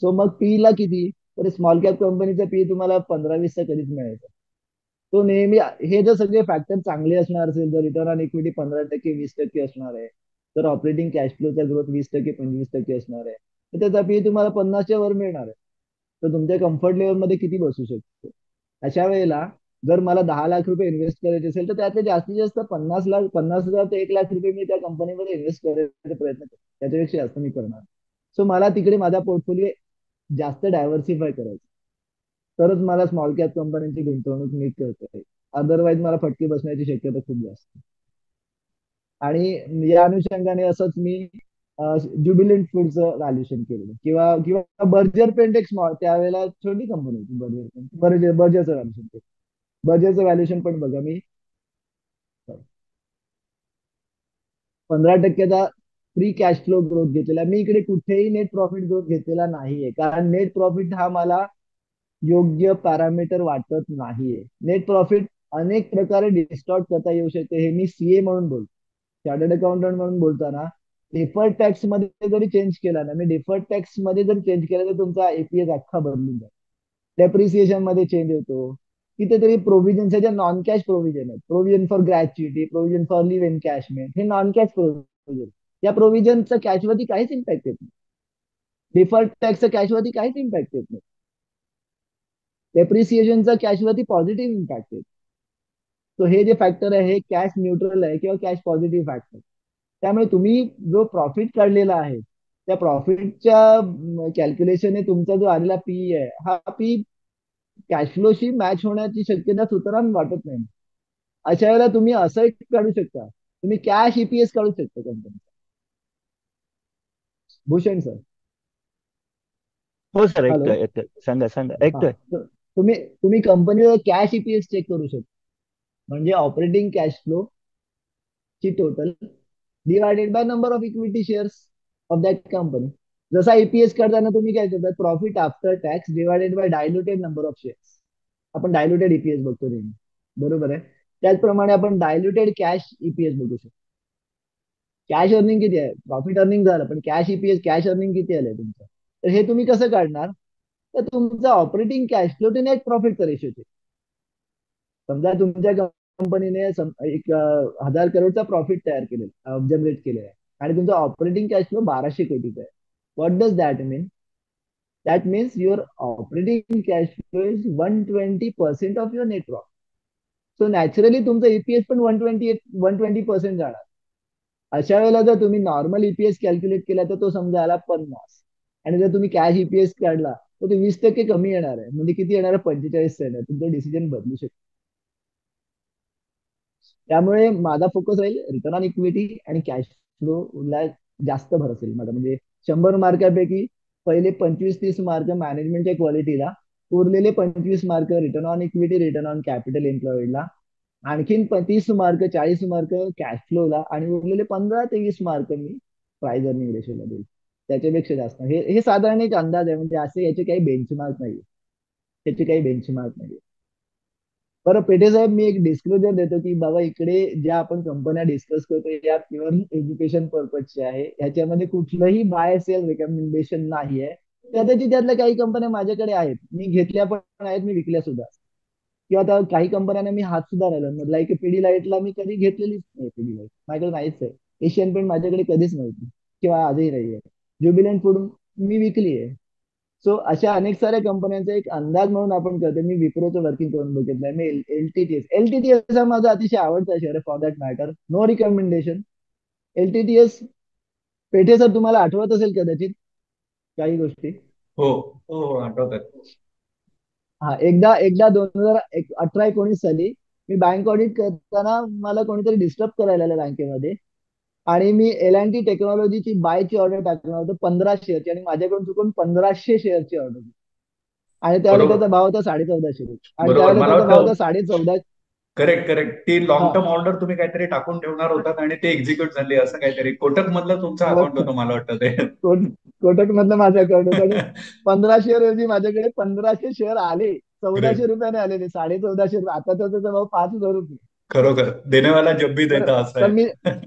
सो मग पी ला किती? तर स्मॉल कॅप कंपनीचा पी तुम्हाला 15-20चा कधीच मिळायचा. तो नेहमी हे जर सगळे फॅक्टर चांगले असणार असेल, जर रिटर्न ऑन इक्विटी 15%-20% असणार आहे, तर ऑपरेटिंग कॅश फ्लोचा ग्रोथ 20%-25% असणार आहे, तर त्याचा पी तुम्हाला 50च्या वर मिळणार आहे. तर तुमच्या कम्फर्ट लेवल मध्ये किती बसू शकतो? अशा वेळेला जर मला 10 लाख रुपये इन्व्हेस्ट करायचे असेल तर त्यातले जास्तीत जास्त 50,000 ते 1 लाख रुपये मी त्या कंपनीमध्ये इन्व्हेस्ट करायचा प्रयत्न करतो, त्याच्यापेक्षा जास्त मी करणार. सो मला तिकडे माझा पोर्टफोलिओ जास्त डायव्हर्सिफाय करायचा, तरच मला स्मॉल कॅप कंपन्यांची गुंतवणूक नीट करता येईल. अदरवाईज मला फटके बसण्याची शक्यता खूप जास्त. आणि या अनुषंगाने असंच मी ज्युबिलंट फूडचं व्हॅल्युएशन केलेलं, किंवा किंवा बर्जर पेंट एक स्मॉल त्यावेळेला छोटी कंपनी होती, बर्जरचं व्हॅल्युएशन केलं. बर्जरचं व्हॅल्युएशन पण बघा, मी 15%चा फ्री कॅश फ्लो ग्रोथ घेतलेला. मी इकडे कुठेही नेट प्रॉफिट ग्रोथ घेतलेला नाहीये, कारण नेट प्रॉफिट हा मला योग्य पॅरामीटर वाटत नाहीये. नेट प्रॉफिट अनेक प्रकारे डिस्टॉर्ट करता येऊ शकते, हे मी सीए म्हणून बोलतो, चार्टर्ड अकाउंटंट म्हणून बोलताना. डिफर्ड टॅक्स मध्ये जरी चेंज केला ना, मी डिफर्ड टॅक्स मध्ये जर चेंज केला तर तुमचा एपीएस अख्खा बदलून जातो. डेप्रिसिएशन मध्ये चेंज होतो, कितीतरी प्रोव्हिजन ज्या नॉन कॅश प्रोव्हिजन आहेत, provision for gratuity, provision for leave encashment, हे नॉन कॅश प्रोव्हिजन. या प्रोव्हिजनचा कॅशवरती काहीच इम्पॅक्ट येत नाही, डिफर्ड टॅक्सचा कॅशवरती काहीच इम्पॅक्ट येत नाही, डेप्रिसिएशनचा कॅशवरती पॉझिटिव्ह इम्पॅक्ट येतो. तो हे जे फॅक्टर आहे हे कॅश न्यूट्रल आहे किंवा कॅश पॉझिटिव्ह फॅक्टर. त्यामुळे तुम्ही जो प्रॉफिट काढलेला आहे, त्या प्रॉफिटच्या कॅल्क्युलेशन तुमचा जो आलेला पी आहे, हा पी कॅश फ्लोशी मॅच होण्याची शक्यता सुतरां वाटत नाही. अशा वेळेला तुम्ही असं एक काढू शकता, तुम्ही कॅश ईपीएस काढू शकता कंपनी. भूषण सर. हो सर, हॅलो. ऐकतोय ऐकतोय, सांगा सांगा, हा, ऐकतोय. तुम्ही तुम्ही कंपनीवर कॅश ईपीएस चेक करू शकता, म्हणजे ऑपरेटिंग कॅश फ्लो ची total divided by number of equity shares of that company. जसा ईपीएस करताना तुम्ही काय करता, profit after tax divided by diluted number of shares. आपण डायल्युटेड ईपीएस बघतो नेहमी, बरोबर आहे. त्याचप्रमाणे आपण डायल्युटेड कॅश ईपीएस बघू शकतो. कॅश अर्निंग किती आहे, प्रॉफिट अर्निंग झालं, पण कॅश ईपीएस, कॅश अर्निंग किती आलंय तुमचं, तर हे तुम्ही कसं काढणार? तर तुमचा ऑपरेटिंग कॅश फ्लो ते नेट प्रॉफिटचा रेशो. समजा तुमच्या कंपनीने एक 1,000 करोडचा प्रॉफिट तयार केलेला, जनरेट केलेला आहे, आणि तुमचा ऑपरेटिंग कॅश फ्लो 1,200 कोटीचा आहे. What does that mean? That means your operating cash flow is 120% of your net profit. So naturally तुमचं ईपीएस पण 120% जाणार. अशा वेळेला जर तुम्ही नॉर्मल ईपीएस कॅल्क्युलेट केला तर तो समजा आला 50, आणि जर तुम्ही कॅश ईपीएस काढला तर ते 20% कमी येणार आहे, म्हणजे किती येणार आहे? 45 येणार. तुमचं डिसिजन बदलू शकतो. त्यामुळे माझा फोकस राहील रिटर्न ऑन इक्विटी आणि कॅश फ्लोला जास्त भर असेल माझा. म्हणजे 100 मार्कापैकी पहिले 25-30 मार्क मॅनेजमेंटच्या क्वालिटीला, उरलेले 25 mark return on equity, return on capital एम्प्लॉईडला, आणखीन 30 मार्क 40 मार्क कॅश फ्लोला, आणि उरलेले 15 ते 20 मार्क मी प्राइस अर्निंग रेशोला देईल. त्याच्यापेक्षा जास्त हे हे साधारण एक अंदाज आहे. म्हणजे असे याचे काही बेंचमार्क नाही, त्याचे काही बेंचमार्क नाही. बरं पेठे साहेब, मी एक डिस्क्लोजर देतो की बाबा इकडे ज्या आपण कंपन्या डिस्कस करतो या प्युअरली एज्युकेशन पर्पजच्या आहे. ह्याच्यामध्ये कुठलंही बाय सेल रेकमेंडेशन नाही आहे. त्यातल्या काही कंपन्या माझ्याकडे आहेत, मी घेतल्या पण आहेत, मी विकल्या सुद्धा. किंवा आता काही कंपन्यांना मी हात सुद्धा राहिला, लाईक पीडी लाईटला मी कधी घेतलेलीच नाही. पीडी लाईट माझ्याकडे नाहीच आहे. एशियन पेंट माझ्याकडे कधीच नव्हती किंवा आजही नाही आहे. ज्युबिलंट फूड मी विकली आहे. सो अशा अनेक साऱ्या कंपन्यांचा एक अंदाज म्हणून आपण करतो. मी विप्रोचं वर्किंग करून बघितलंय. मी एलटीटीएस हा माझा अतिशय आवडता शेअर आहे, for that matter no recommendation. LTTS Pethe sir तुम्हाला आठवत असेल कदाचित काही गोष्टी. हो हो हो, आठवतात. हा, एकदा एकदा 2018-19 साली मी बँक ऑडिट करताना मला कोणीतरी डिस्टर्ब करायला आलं बँकेमध्ये, आणि मी एल अँड टी टेक्नॉलॉजीची बायची ऑर्डर टाकणार होतो 15 शेअरची, आणि माझ्याकडून चुकून 1500 शेअरची ऑर्डर होती. आणि त्यावेळेला बरोबर त्याचा भाव होता 14,500 रुपये, आणि बरोबर, त्यावेळेला मला त्याचा भाव वाटतं. होता 14.5. करेक्ट करेक्ट, ती लॉंग हा, टर्म ऑर्डर तुम्ही काहीतरी टाकून ठेवणार होतात आणि ते एक्झिक्यूट झाली, असं काहीतरी. कोटक मधलं तुमचं अकाउंट होतं मला वाटतं ते. कोटक मधलं माझं अकाउंट होतं, आणि 15 शेअर ऐवजी माझ्याकडे 1500 शेअर आले. ग्रेट. 1400 रुपयाने आलेले, 14,500 रुपये. आता तर त्याचा भाव 5,000 रुपये. खरोखर देने वाला जब भी तर देता, असं तर मी आहे.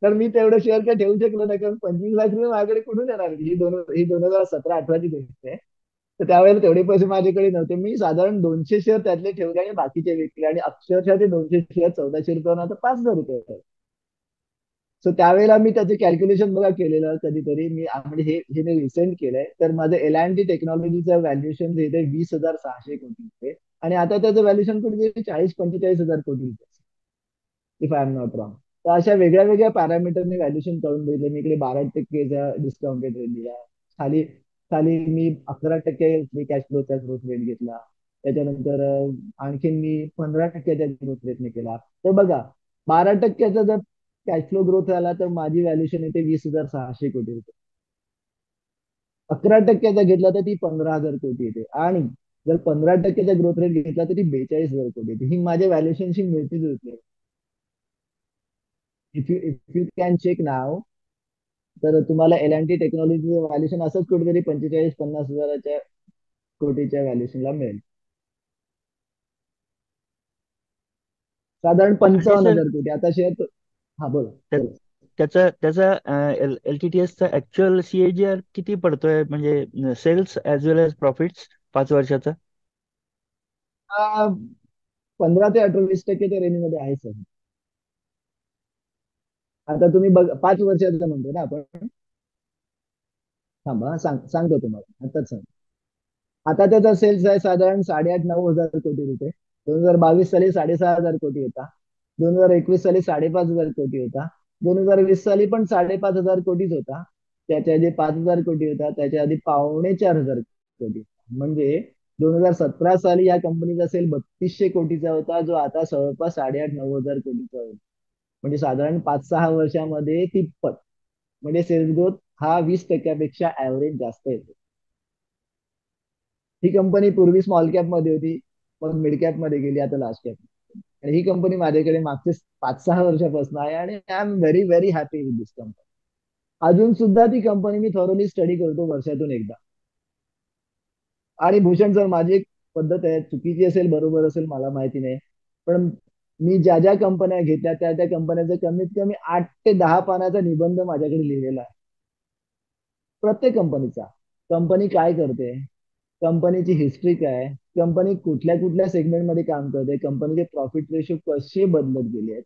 तर मी तेवढं शेअर काय ठेवू शकलो नाही, कारण 25 लाख रुपये माझ्याकडे कुठून येणार. ही 2017-18ची गोष्ट आहे. तर त्यावेळेला तेवढे पैसे माझ्याकडे नव्हते. मी साधारण 200 शेअर त्यातले ठेवले आणि बाकीचे विकले, आणि अक्षरशः ते 200 शेअर 1400 रुपये आता 5,000 रुपये होतात. सो त्यावेळेला मी त्याचे कॅल्क्युलेशन बघा केलेलं कधीतरी. म्हणजे हे मी रिसेंट केलंय. तर माझं एल अँड टी टेक्नॉलॉजीचं व्हॅल्युएशन जे आहे 20,600 कोटी रुपये, आणि आता त्याचं व्हॅल्युएशन कुठे 40-45 हजार कोटी रुपये, if I am not wrong. तर अशा वेगळ्या वेगळ्या पॅरामीटरने व्हॅल्युएशन करून बघितलं. मी इकडे 12%चा डिस्काउंटेड रेट दिला. खाली खाली मी 11% फ्री कॅश फ्लोचा ग्रोथ रेट घेतला. त्याच्यानंतर आणखीन मी 15%च्या ग्रोथ रेटने केला. तर बघा, 12%चा जर कॅश फ्लो ग्रोथ झाला तर माझी व्हॅल्युएशन येते 20,600 कोटी रुपये. 11%चा घेतला तर ती 15,000 कोटी येते, आणि जर 15%चा ग्रोथ रेट घेतला तर ती 42,000 कोटी येते. ही माझ्या व्हॅल्युएशनशी मिळती जुळते. इफ यू कॅन चेक नाव, तर तुम्हाला L and T technology valuation असंच कुठेतरी 45-50 हजाराच्या कोटीच्या व्हॅल्युएशनला मिळेल. साधारण आणि 55,000 कोटी आता शेअर. हा, बोला त्या- बोला. त्याचा एलटीटीएसचा ऍक्च्युअल सीएजीआर किती पडतोय, म्हणजे सेल्स ऍज वेल एज प्रॉफिट्स 5 वर्षाचा? 15 ते 18-20% रेंजमध्ये आहे सर. आता तुम्ही बघ, 5 वर्षाचं म्हणतो ना आपण. थांबा, सांगतो तुम्हाला आताच सांग. आता त्याचा सेल्स आहे साधारण 8,500-9 हजार कोटी रुपये. 2022 साली 6,500 कोटी होता. 2021 साली 5,500 कोटी होता. 2020 साली पण 5,500 कोटीच होता. त्याच्या आधी 5,000 कोटी होता. त्याच्या आधी 4,500 कोटी. म्हणजे 2017 साली या कंपनीचा सेल 3,200 कोटीचा होता, जो आता जवळपास 8,500-9 हजार कोटीचा होईल. म्हणजे साधारण 5-6 वर्षामध्ये तिप्पट. म्हणजे सेल्स ग्रोथ हा 20%पेक्षा ऍव्हरेज जास्त येतो. ही कंपनी पूर्वी स्मॉल कॅप मध्ये होती, मग मिड कॅप मध्ये गेली, आता लार्ज कॅप. आणि ही कंपनी माझ्याकडे मागचे 5-6 वर्षापासून आहे, आणि I am very very happy with this company. अजून सुद्धा ती कंपनी मी थॉरोली स्टडी करतो वर्षातून एकदा. आणि भूषण सर, माझी एक पद्धत आहे, चुकीची असेल बरोबर असेल मला माहिती नाही, पण मी ज्या ज्या कंपन्या घेतल्या त्या त्या कंपन्याचा कमीत कमी 8 ते 10 पानाचा निबंध माझ्याकडे लिहिलेला आहे. प्रत्येक कंपनीचा. कंपनी काय करते, कंपनीची हिस्ट्री काय, कंपनी कुठल्या कुठल्या सेगमेंटमध्ये काम करते, कंपनीचे प्रॉफिट रेशो कसे बदलत गेले आहेत.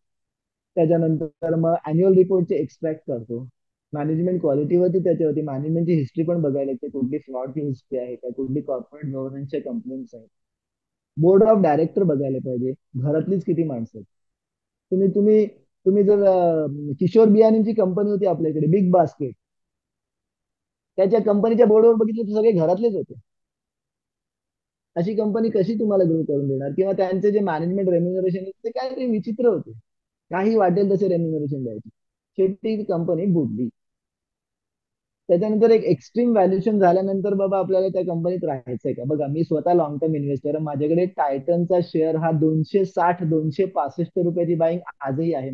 त्याच्यानंतर मग अॅन्युअल रिपोर्टचे एक्सट्रॅक्ट करतो. मॅनेजमेंट क्वालिटीवरती त्याच्यावरती मॅनेजमेंटची हिस्ट्री पण बघायला लागते, कुठली फ्रॉडची हिस्ट्री आहे का, कुठली कॉर्पोरेट गव्हर्नन्सच्या कंप्लेंट्स आहेत. बोर्ड ऑफ डायरेक्टर बघायला पाहिजे, घरातलीच किती माणसं आहेत. तुम्ही तुम्ही तुम्ही जर किशोर बियाणींची कंपनी होती आपल्याकडे, बिग बास्केट, त्याच्या कंपनीच्या बोर्डवर बघितलं तर सगळे घरातलेच होते. अशी कंपनी कशी तुम्हाला ग्रो करून देणार? किंवा त्यांचे जे मॅनेजमेंट रेम्युनरेशन ते काय ते विचित्र होते. काही वाटेल तसे रेम्युनरेशन द्यायचे. शेवटी कंपनी बुडली. त्याच्यानंतर एक एक्स्ट्रीम व्हॅल्युएशन झाल्यानंतर बाबा आपल्याला त्या कंपनीत राहायचंय का? बघा, मी स्वतः लॉंग टर्म इन्व्हेस्टर, माझ्याकडे टायटनचा शेअर हा 260 265 रुपयाची बाईंग आजही आहे.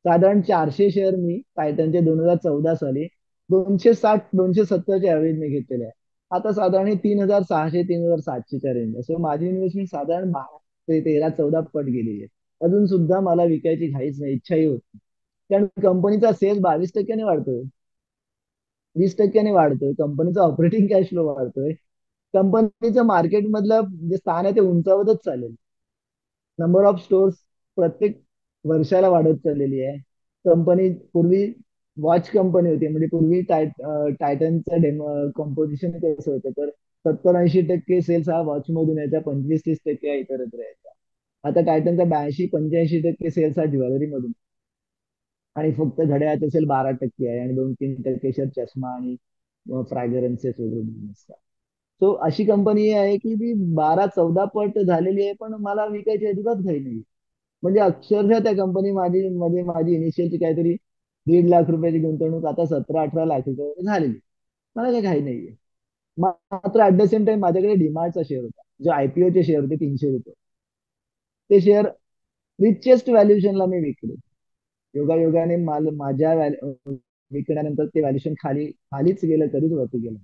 साधारण 400 शेअर मी टायटनचे 2014 साली 260 270च्या ऍव्हरेजने घेतलेले आहे. आता साधारण हे 3600 3700च्या रेंज. सो माझी इन्व्हेस्टमेंट साधारण 12 ते 13 14 पट गेलेली आहे. अजून सुद्धा मला विकायची घाईच नाही, इच्छाही होत नाही. कारण कंपनीचा सेल्स 22% वाढतोय, 20% वाढतोय, कंपनीचा ऑपरेटिंग कॅश फ्लो वाढतोय, कंपनीचं मार्केट मधलं जे स्थान आहे ते उंचावतच चालेल. नंबर ऑफ स्टोअर्स प्रत्येक वर्षाला वाढत चाललेली आहे. कंपनी पूर्वी वॉच कंपनी होती, म्हणजे पूर्वी टायटनचं कंपोजिशन कसं होतं, तर 70-80% सेल्स हा वॉच मधून यायचा, 25-30% हा इतरत्र यायचा. आता टायटनचा 82-85% सेल्स हा ज्वेलरी मधून, आणि फक्त घड्याळात असेल 12% आहे, आणि 2-3% शेअर चष्मा आणि फ्रॅग्रन्सेस वगैरे बिझनेस. सो अशी कंपनी आहे की ती 12-14 पट झालेली आहे, पण मला विकायची अजिबात घाई नाही. म्हणजे अक्षरशः त्या कंपनी माझी मध्ये माझी इनिशियलची काहीतरी 1.5 लाख रुपयाची गुंतवणूक आता 17-18 लाख रुपये झालेली. मला काही घाई नाहीये. मात्र ऍट द सेम टाइम माझ्याकडे डीमार्टचा शेअर होता, जो IPO चे शेअर होते 300 रुपये. ते शेअर रिचेस्ट व्हॅल्युएशनला मी विकले. योगायोगाने माझ्या विकल्यानंतर ते व्हॅल्युएशन खालीच गेलं, कधीच वरती गेलं.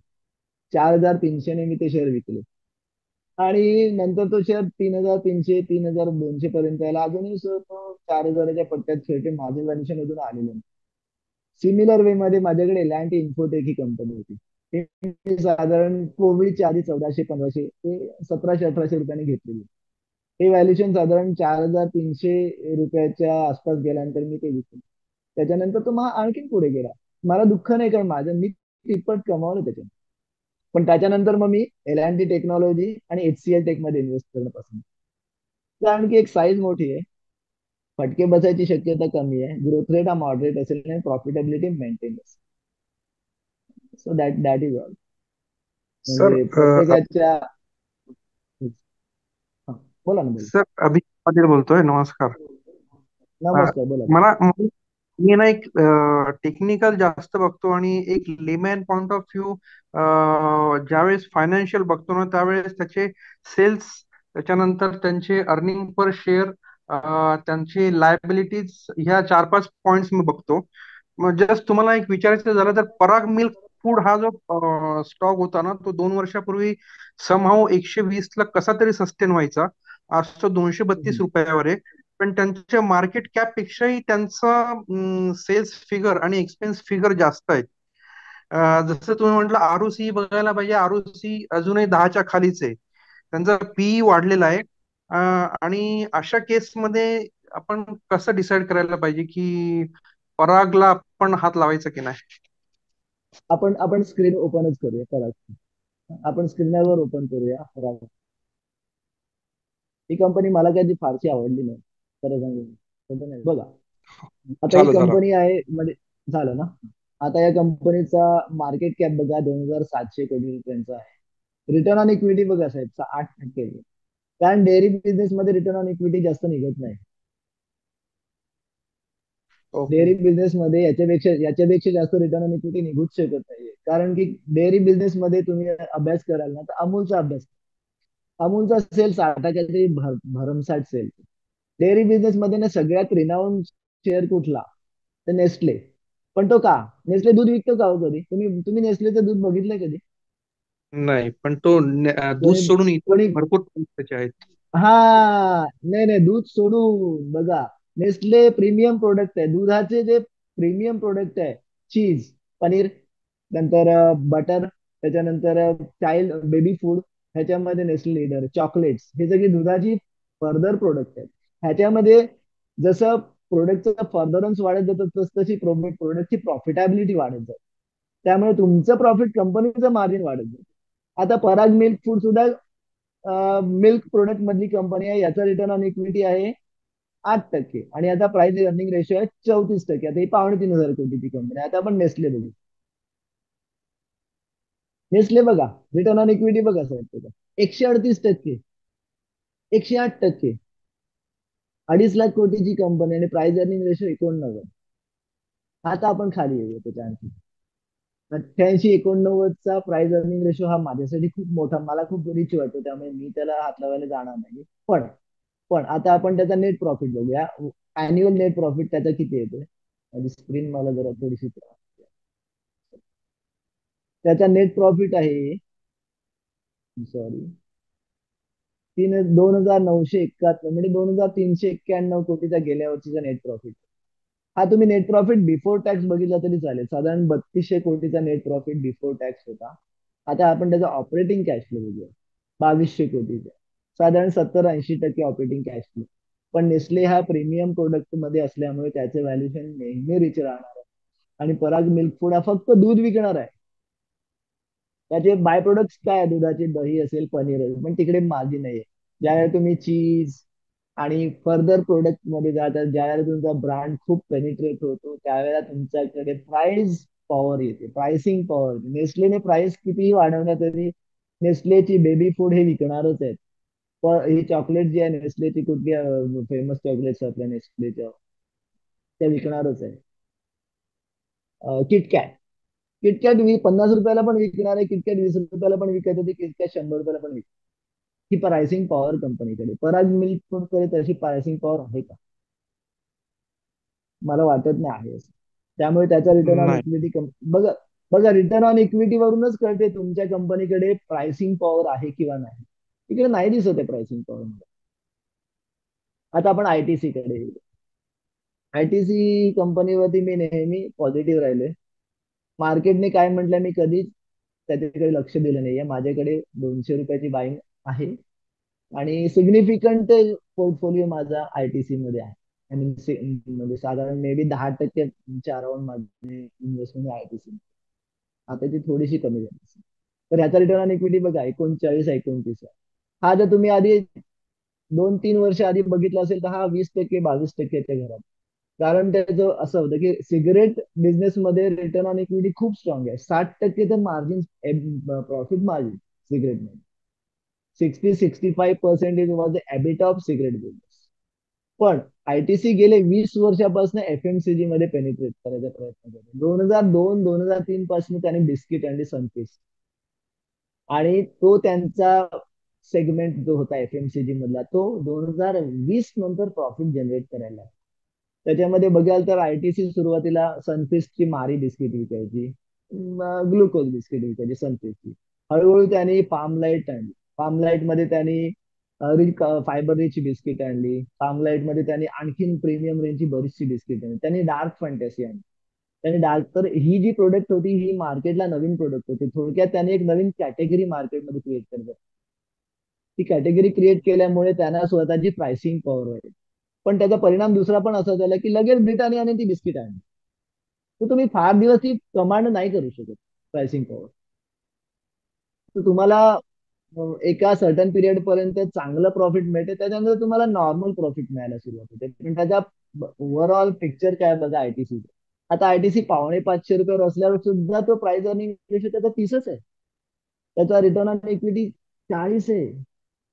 4300 मी ते शेअर विकले. आणि नंतर तो शेअर 3300 3200 पर्यंत यायला अजूनही तो 4000च्या पट्ट्यात खेळते. माझे व्हॅल्युएशन अजून आलेलं नाही. सिमिलर वे मध्ये माझ्याकडे एलअँड इन्फोटेक ही कंपनी होती. ती साधारण कोविडच्या आधी 1400-1500 ते 1700-1800 रुपयांनी घेतलेली. हे व्हॅल्युएशन साधारण 4300 रुपयाच्या आसपास गेल्यानंतर मी ते विकले. त्याच्यानंतर तो मग आणखीन पुढे गेला. मला दुःख नाही, कारण माझं मी तिप्पट कमावलं त्याच्यात. पण त्याच्यानंतर मग मी L&T टेक्नॉलॉजी आणि HCL टेक मध्ये इन्व्हेस्ट करणं पसंत. कारण की एक साईज मोठी आहे, फटके बसायची शक्यता कमी आहे, ग्रोथ रेट हा मॉडरेट असेल, आणि प्रॉफिटेबिलिटी मेंटेन असेल. So that that is all. Sir म्हणजे प्रत्येकाच्या. हा, बोला ना, बोला. सर अभिजित पाटील बोलतोय, नमस्कार. नमस्कार, बोला. मला मी ना एक टेक्निकल जास्त बघतो, आणि एक लेमॅन पॉइंट ऑफ व्ह्यू ज्यावेळेस फायनान्शियल बघतो ना, त्यावेळेस त्याचे सेल्स, त्याच्यानंतर त्यांचे अर्निंग पर शेअर, त्यांचे लायबिलिटीज, ह्या 4-5 पॉइंट्स मी बघतो. मग जस्ट तुम्हाला एक विचारायचं झालं तर, पराग मिल्क फूड हा जो स्टॉक होता ना, तो 2 वर्षापूर्वी समहाऊ 120 ला कसा तरी सस्टेन व्हायचा. आज तो 232 रुपयावर आहे. पण त्यांच्या मार्केट कॅप पेक्षाही त्यांचा सेल्स फिगर आणि एक्सपेन्स फिगर जास्त आहेत. जसं तुम्ही म्हटलं, ROC बघायला पाहिजे, ROC अजूनही 10च्या खालीच आहे. त्यांचा PE वाढलेला आहे. आणि अशा केसमध्ये आपण कसं डिसाईड करायला पाहिजे की परागला आपण हात लावायचा की नाही? आपण स्क्रीन ओपनच करूया, करा. आपण स्क्रीनवर ओपन करूया. ही कंपनी मला काही फारशी आवडली नाही, खरं सांगू. बघा, आता ही झालं झालं. कंपनी आहे, म्हणजे झालं ना. आता या कंपनीचा मार्केट कॅप बघा 2700 कोटी रुपयांचा आहे. रिटर्न ऑन इक्विटी बघा साहेब, 8%. कारण डेअरी बिझनेस मध्ये रिटर्न ऑन इक्विटी जास्त निघत नाही. ओके. डेअरी बिझनेस मध्ये याच्यापेक्षा जास्त रिटर्न ऑन इक्विटी निघूच शकत नाहीये. कारण की डेअरी बिझनेस मध्ये तुम्ही अभ्यास कराल ना, तर अमूलचा अभ्यास, अमूलचा सेल 60 भरमसाठ सेल. डेअरी बिझनेस मध्ये ना सगळ्यात रिनाऊंड शेअर कुठला, तर नेस्ले. पण तो का, नेस्ले दूध विकतो का हो कधी? तुम्ही तुम्ही नेस्लेचं दूध बघितलंय कधी? नाही, पण तो दूध कोणी सोडून इतर कोणी भरपूर त्याचे आहेत. हा, नाही नाही, दूध सोडून बघा. नेस्ले प्रीमियम प्रोडक्ट आहे, दुधाचे जे प्रीमियम प्रोडक्ट आहे, चीज, पनीर, नंतर बटर, त्याच्यानंतर चाइल्ड बेबी फूड, ह्याच्यामध्ये नेस्ले लीडर. चॉकलेट्स, हे सगळी दुधाची फर्दर प्रोडक्ट आहेत. ह्याच्यामध्ये जसं प्रोडक्टचं फर्दरन्स वाढत जातं, तस तशी प्रोडक्टची प्रॉफिटेबिलिटी वाढत जाते. त्यामुळे तुमचं प्रॉफिट, कंपनीचं मार्जिन वाढत जातं. आता पराग मिल्क फूड सुद्धा मिल्क प्रोडक्ट मधली कंपनी आहे. याचा रिटर्न ऑन इक्विटी आहे 8%, आणि आता प्राइस अर्निंग रेशो आहे 34%. आता ही 3500 कोटीची कंपनी. आता आपण नेस्ले बघू. नेसले बघा, रिटर्न ऑन इक्विटी बघा साहेब त्याचा 138%, 108%. 2.5 लाख कोटीची कंपनी आणि प्राइस अर्निंग रेशो 89. आता आपण खाली येऊया त्याच्या आणखी. 88-89चा प्राइस अर्निंग रेशो हा माझ्यासाठी खूप मोठा, मला खूप रिच वाटतो, त्यामुळे मी त्याला हात लावायला जाणार नाही. पण पण आता आपण त्याचा नेट प्रॉफिट बघूया. अॅन्युअल नेट प्रॉफिट त्याचा किती येतोय. माझी स्क्रीन मला जरा थोडीशी त्याचा नेट प्रॉफिट आहे, सॉरी, 2,971 म्हणजे 2,391 कोटीचा गेल्या वर्षीचा नेट प्रॉफिट. हा तुम्ही नेट प्रॉफिट बिफोर टॅक्स बघितला तरी चालेल, साधारण 3,200 कोटीचा नेट प्रॉफिट बिफोर टॅक्स होता. आता आपण त्याचा ऑपरेटिंग कॅश फ्लो बघूया, 2,200 कोटीचा, साधारण 70-80% ऑपरेटिंग कॅश फ्लो. पण नेसले हा प्रीमियम प्रोडक्ट मध्ये असल्यामुळे त्याचे व्हॅल्युएशन नेहमी रिच राहणार आहे. आणि पराग मिल्क फूड हा फक्त दूध विकणार आहे. त्याचे बाय प्रोडक्ट्स काय आहे, दुधाचे दही असेल, पनीर असेल, पण तिकडे मार्जिन नाहीये. ज्यावेळेला तुम्ही चीज आणि फर्दर प्रोडक्ट मध्ये जातात, ज्यावेळेला तुमचा ब्रँड खूप पेनिट्रेट होतो, त्यावेळेला तुमच्याकडे प्राइस पॉवर येते, प्राइसिंग पॉवर. नेसलेने प्राइस कितीही वाढवण्यात तरी नेसलेची बेबी फूड हे विकणारच आहेत. पण ही चॉकलेट जी आहे नेसलेची, कुठली फेमस चॉकलेट्स आपल्या नेसलेच्या, त्या विकणारच आहे. किटकॅट, किटकॅट 50 रुपयाला पण विकणार आहे, किटकॅट 20 रुपयाला पण विकत होती, किटकॅट 100 रुपयाला पण विकत. ही प्राइसिंग पॉवर कंपनीकडे, पराग मिल्क फूडकडे तशी प्राइसिंग पॉवर आहे का. मला वाटत नाही आहे असं. त्यामुळे त्याचा रिटर्न ऑन नाही. इक्विटी बघा, बघा रिटर्न ऑन इक्विटी वरूनच कळते तुमच्या कंपनीकडे प्राइसिंग पॉवर आहे किंवा नाही. तिकडे नाही दिसत आहे प्राइसिंग पॉवर. आता आपण आयटीसी कडे येऊ. आयटीसी कंपनीवरती मी नेहमी पॉझिटिव्ह राहिले. मार्केटने काय म्हटलं मी कधीच त्याच्याकडे लक्ष दिलं नाहीये. माझ्याकडे 200 रुपयाची बाईंग आहे आणि सिग्निफिकंट पोर्टफोलिओ माझा आयटीसी मध्ये आहे. आणि म्हणजे साधारण मे बी 10%च्या अराउंड माझी इन्व्हेस्टमेंट आयटीसी. आता ती थोडीशी कमी झाली. तर ह्याचा रिटर्न ऑन इक्विटी बघा 39-29 आहे. हा जर तुम्ही आधी 2-3 वर्ष आधी बघितला असेल तर हा 20%, 22%च्या घरात. कारण त्याचं असं होतं की सिगरेट बिझनेस मध्ये रिटर्न ऑन इक्विटी खूप स्ट्रॉंग आहे. 60% तर मार्जिन, प्रॉफिट मार्जिन सिगरेट मध्ये. 60-65% was the EBIT of cigarette business. पण आयटीसी गेले 20 वर्षापासून एफएमसीजी मध्ये पेनिट्रेट करायचा प्रयत्न करतो. 2002-2003 पासून त्याने बिस्किट आणि सनफिस्ट, आणि तो त्यांचा सेगमेंट जो होता एफएमसीजी मधला, तो 2020 नंतर प्रॉफिट जनरेट करायला लागला. त्याच्यामध्ये बघाल तर आयटीसी सुरुवातीला सनफिस्टची मारी बिस्किट विकायची, ग्लुकोज बिस्किट विकायची सनफिस्टची. हळूहळू त्यांनी पामलाईट आणली. पामलाईट मध्ये त्यांनी फायबर रिच बिस्किट आणली. पामलाईट मध्ये त्यांनी आणखीन प्रीमियम रेंजची बरीचशी बिस्किट आणली. त्यांनी डार्क फंटॅसी आणली. त्यांनी डार्क, तर ही जी प्रोडक्ट होती ही मार्केटला नवीन प्रोडक्ट होती. थोडक्यात त्यांनी एक नवीन कॅटेगरी मार्केटमध्ये क्रिएट करतात. ती कॅटेगरी क्रिएट केल्यामुळे त्यांना स्वतःची प्राइसिंग पॉवर होईल. पण त्याचा परिणाम दुसरा पण असा झाला की लगेच ब्रिटानियाने ती बिस्किट आणली. तर तुम्ही फार दिवस ती कमांड नाही करू शकत प्राइसिंग पॉवर. तर तुम्हाला एका सर्टन पिरियड पर्यंत चांगलं प्रॉफिट मिळते, त्याच्यानंतर तुम्हाला नॉर्मल प्रॉफिट मिळायला सुरुवात होते. पण त्याचा ओव्हरऑल पिक्चर काय बघा आयटीसी. आता आयटीसी 550 रुपयावर असल्यावर सुद्धा तो प्राइस अर्निंग रेशो त्याचा 30च आहे. त्याचा रिटर्न ऑन इक्विटी 40 आहे.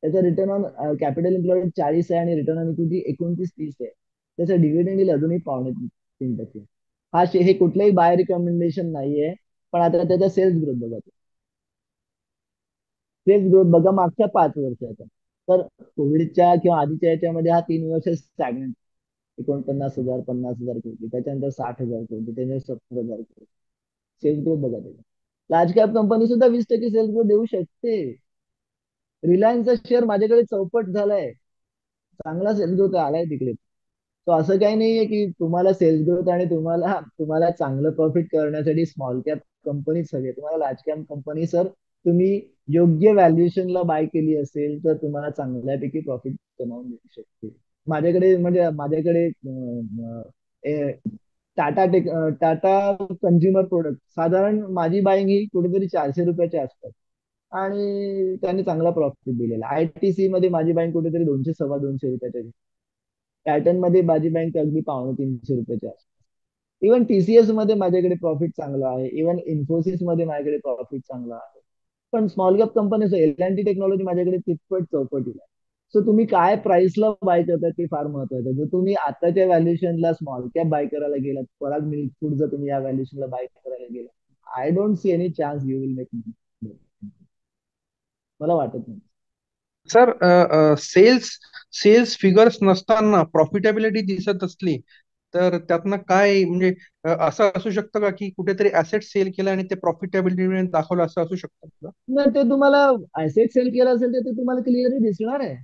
त्याचा रिटर्न ऑन कॅपिटल एम्प्लॉईड 40 आहे आणि रिटर्न ऑन इक्विटी 29-30 आहे. त्याचा डिव्हिडंड येईल अजूनही 2.5-3%. हे कुठलंही बाय रिकमेंडेशन नाहीये. पण आता त्याचा सेल्स ग्रोथ बघा, सेल्स ग्रोथ बघा मागच्या 5 वर्षाचा. तर कोविडच्या किंवा आधीच्या याच्यामध्ये हा 3 वर्ष स्टॅग्नंट, 49,000, 50,000 कोटी, त्याच्यानंतर 60,000 कोटी, त्याच्यानंतर 70,000 कोटी. सेल्स ग्रोथ बघा त्याचा. लार्ज कॅप कंपनी सुद्धा 20% सेल्स ग्रोथ देऊ शकते. रिलायन्सचा शेअर माझ्याकडे चौपट झालाय, चांगला सेल्स ग्रोथ आलाय तिकडे. तो असं काही नाहीये की तुम्हाला सेल्स ग्रोथ आणि तुम्हाला तुम्हाला चांगलं प्रॉफिट करण्यासाठी स्मॉल कॅप कंपनीच हवी. तुम्हाला लार्ज कॅप कंपनी, सर, तुम्ही योग्य व्हॅल्युएशनला बाय केली असेल तर तुम्हाला चांगल्यापैकी प्रॉफिट कमावून मिळू शकते. माझ्याकडे म्हणजे माझ्याकडे टाटा टाटा कंझ्युमर प्रोडक्ट, साधारण माझी बाईंग ही कुठेतरी 400 रुपयाच्या आसपास, आणि त्यांनी चांगला प्रॉफिट दिलेला. आयटीसी मध्ये माझी बाईंग कुठेतरी 200, 250 रुपयाच्या. पॅटर्न मध्ये माझी बँक अगदी 250-300 रुपयाच्या आसपास. इव्हन टीसीएस मध्ये माझ्याकडे प्रॉफिट चांगला आहे. इव्हन इन्फोसिस मध्ये माझ्याकडे प्रॉफिट चांगला आहे. पण small cap company L&T technology माझ्याकडे तिप्पट चौपटीला आहे. सो तुम्ही काय प्राइसला बाय करता ते फार महत्वाचं आहे. जर तुम्ही आताच्या व्हॅल्युएशनला स्मॉल कॅप बाय करायला गेलात, पराग मिल्क फूड जर तुम्ही या व्हॅल्युएशनला बाय करायला गेला, I don't see any chance you will make money. मला वाटत नाही. सर, सेल्स सेल्स फिगर्स नसताना प्रॉफिटेबिलिटी दिसत असली तर त्यातनं काय म्हणजे असं असू शकतं का की कुठेतरी ऍसेट सेल केला आणि ते प्रॉफिटेबिलिटी दाखवलं, असं असू शकतं का? नाही, ते तुम्हाला ऍसेट सेल केला असेल तर ते तुम्हाला क्लिअरली दिसणार आहे.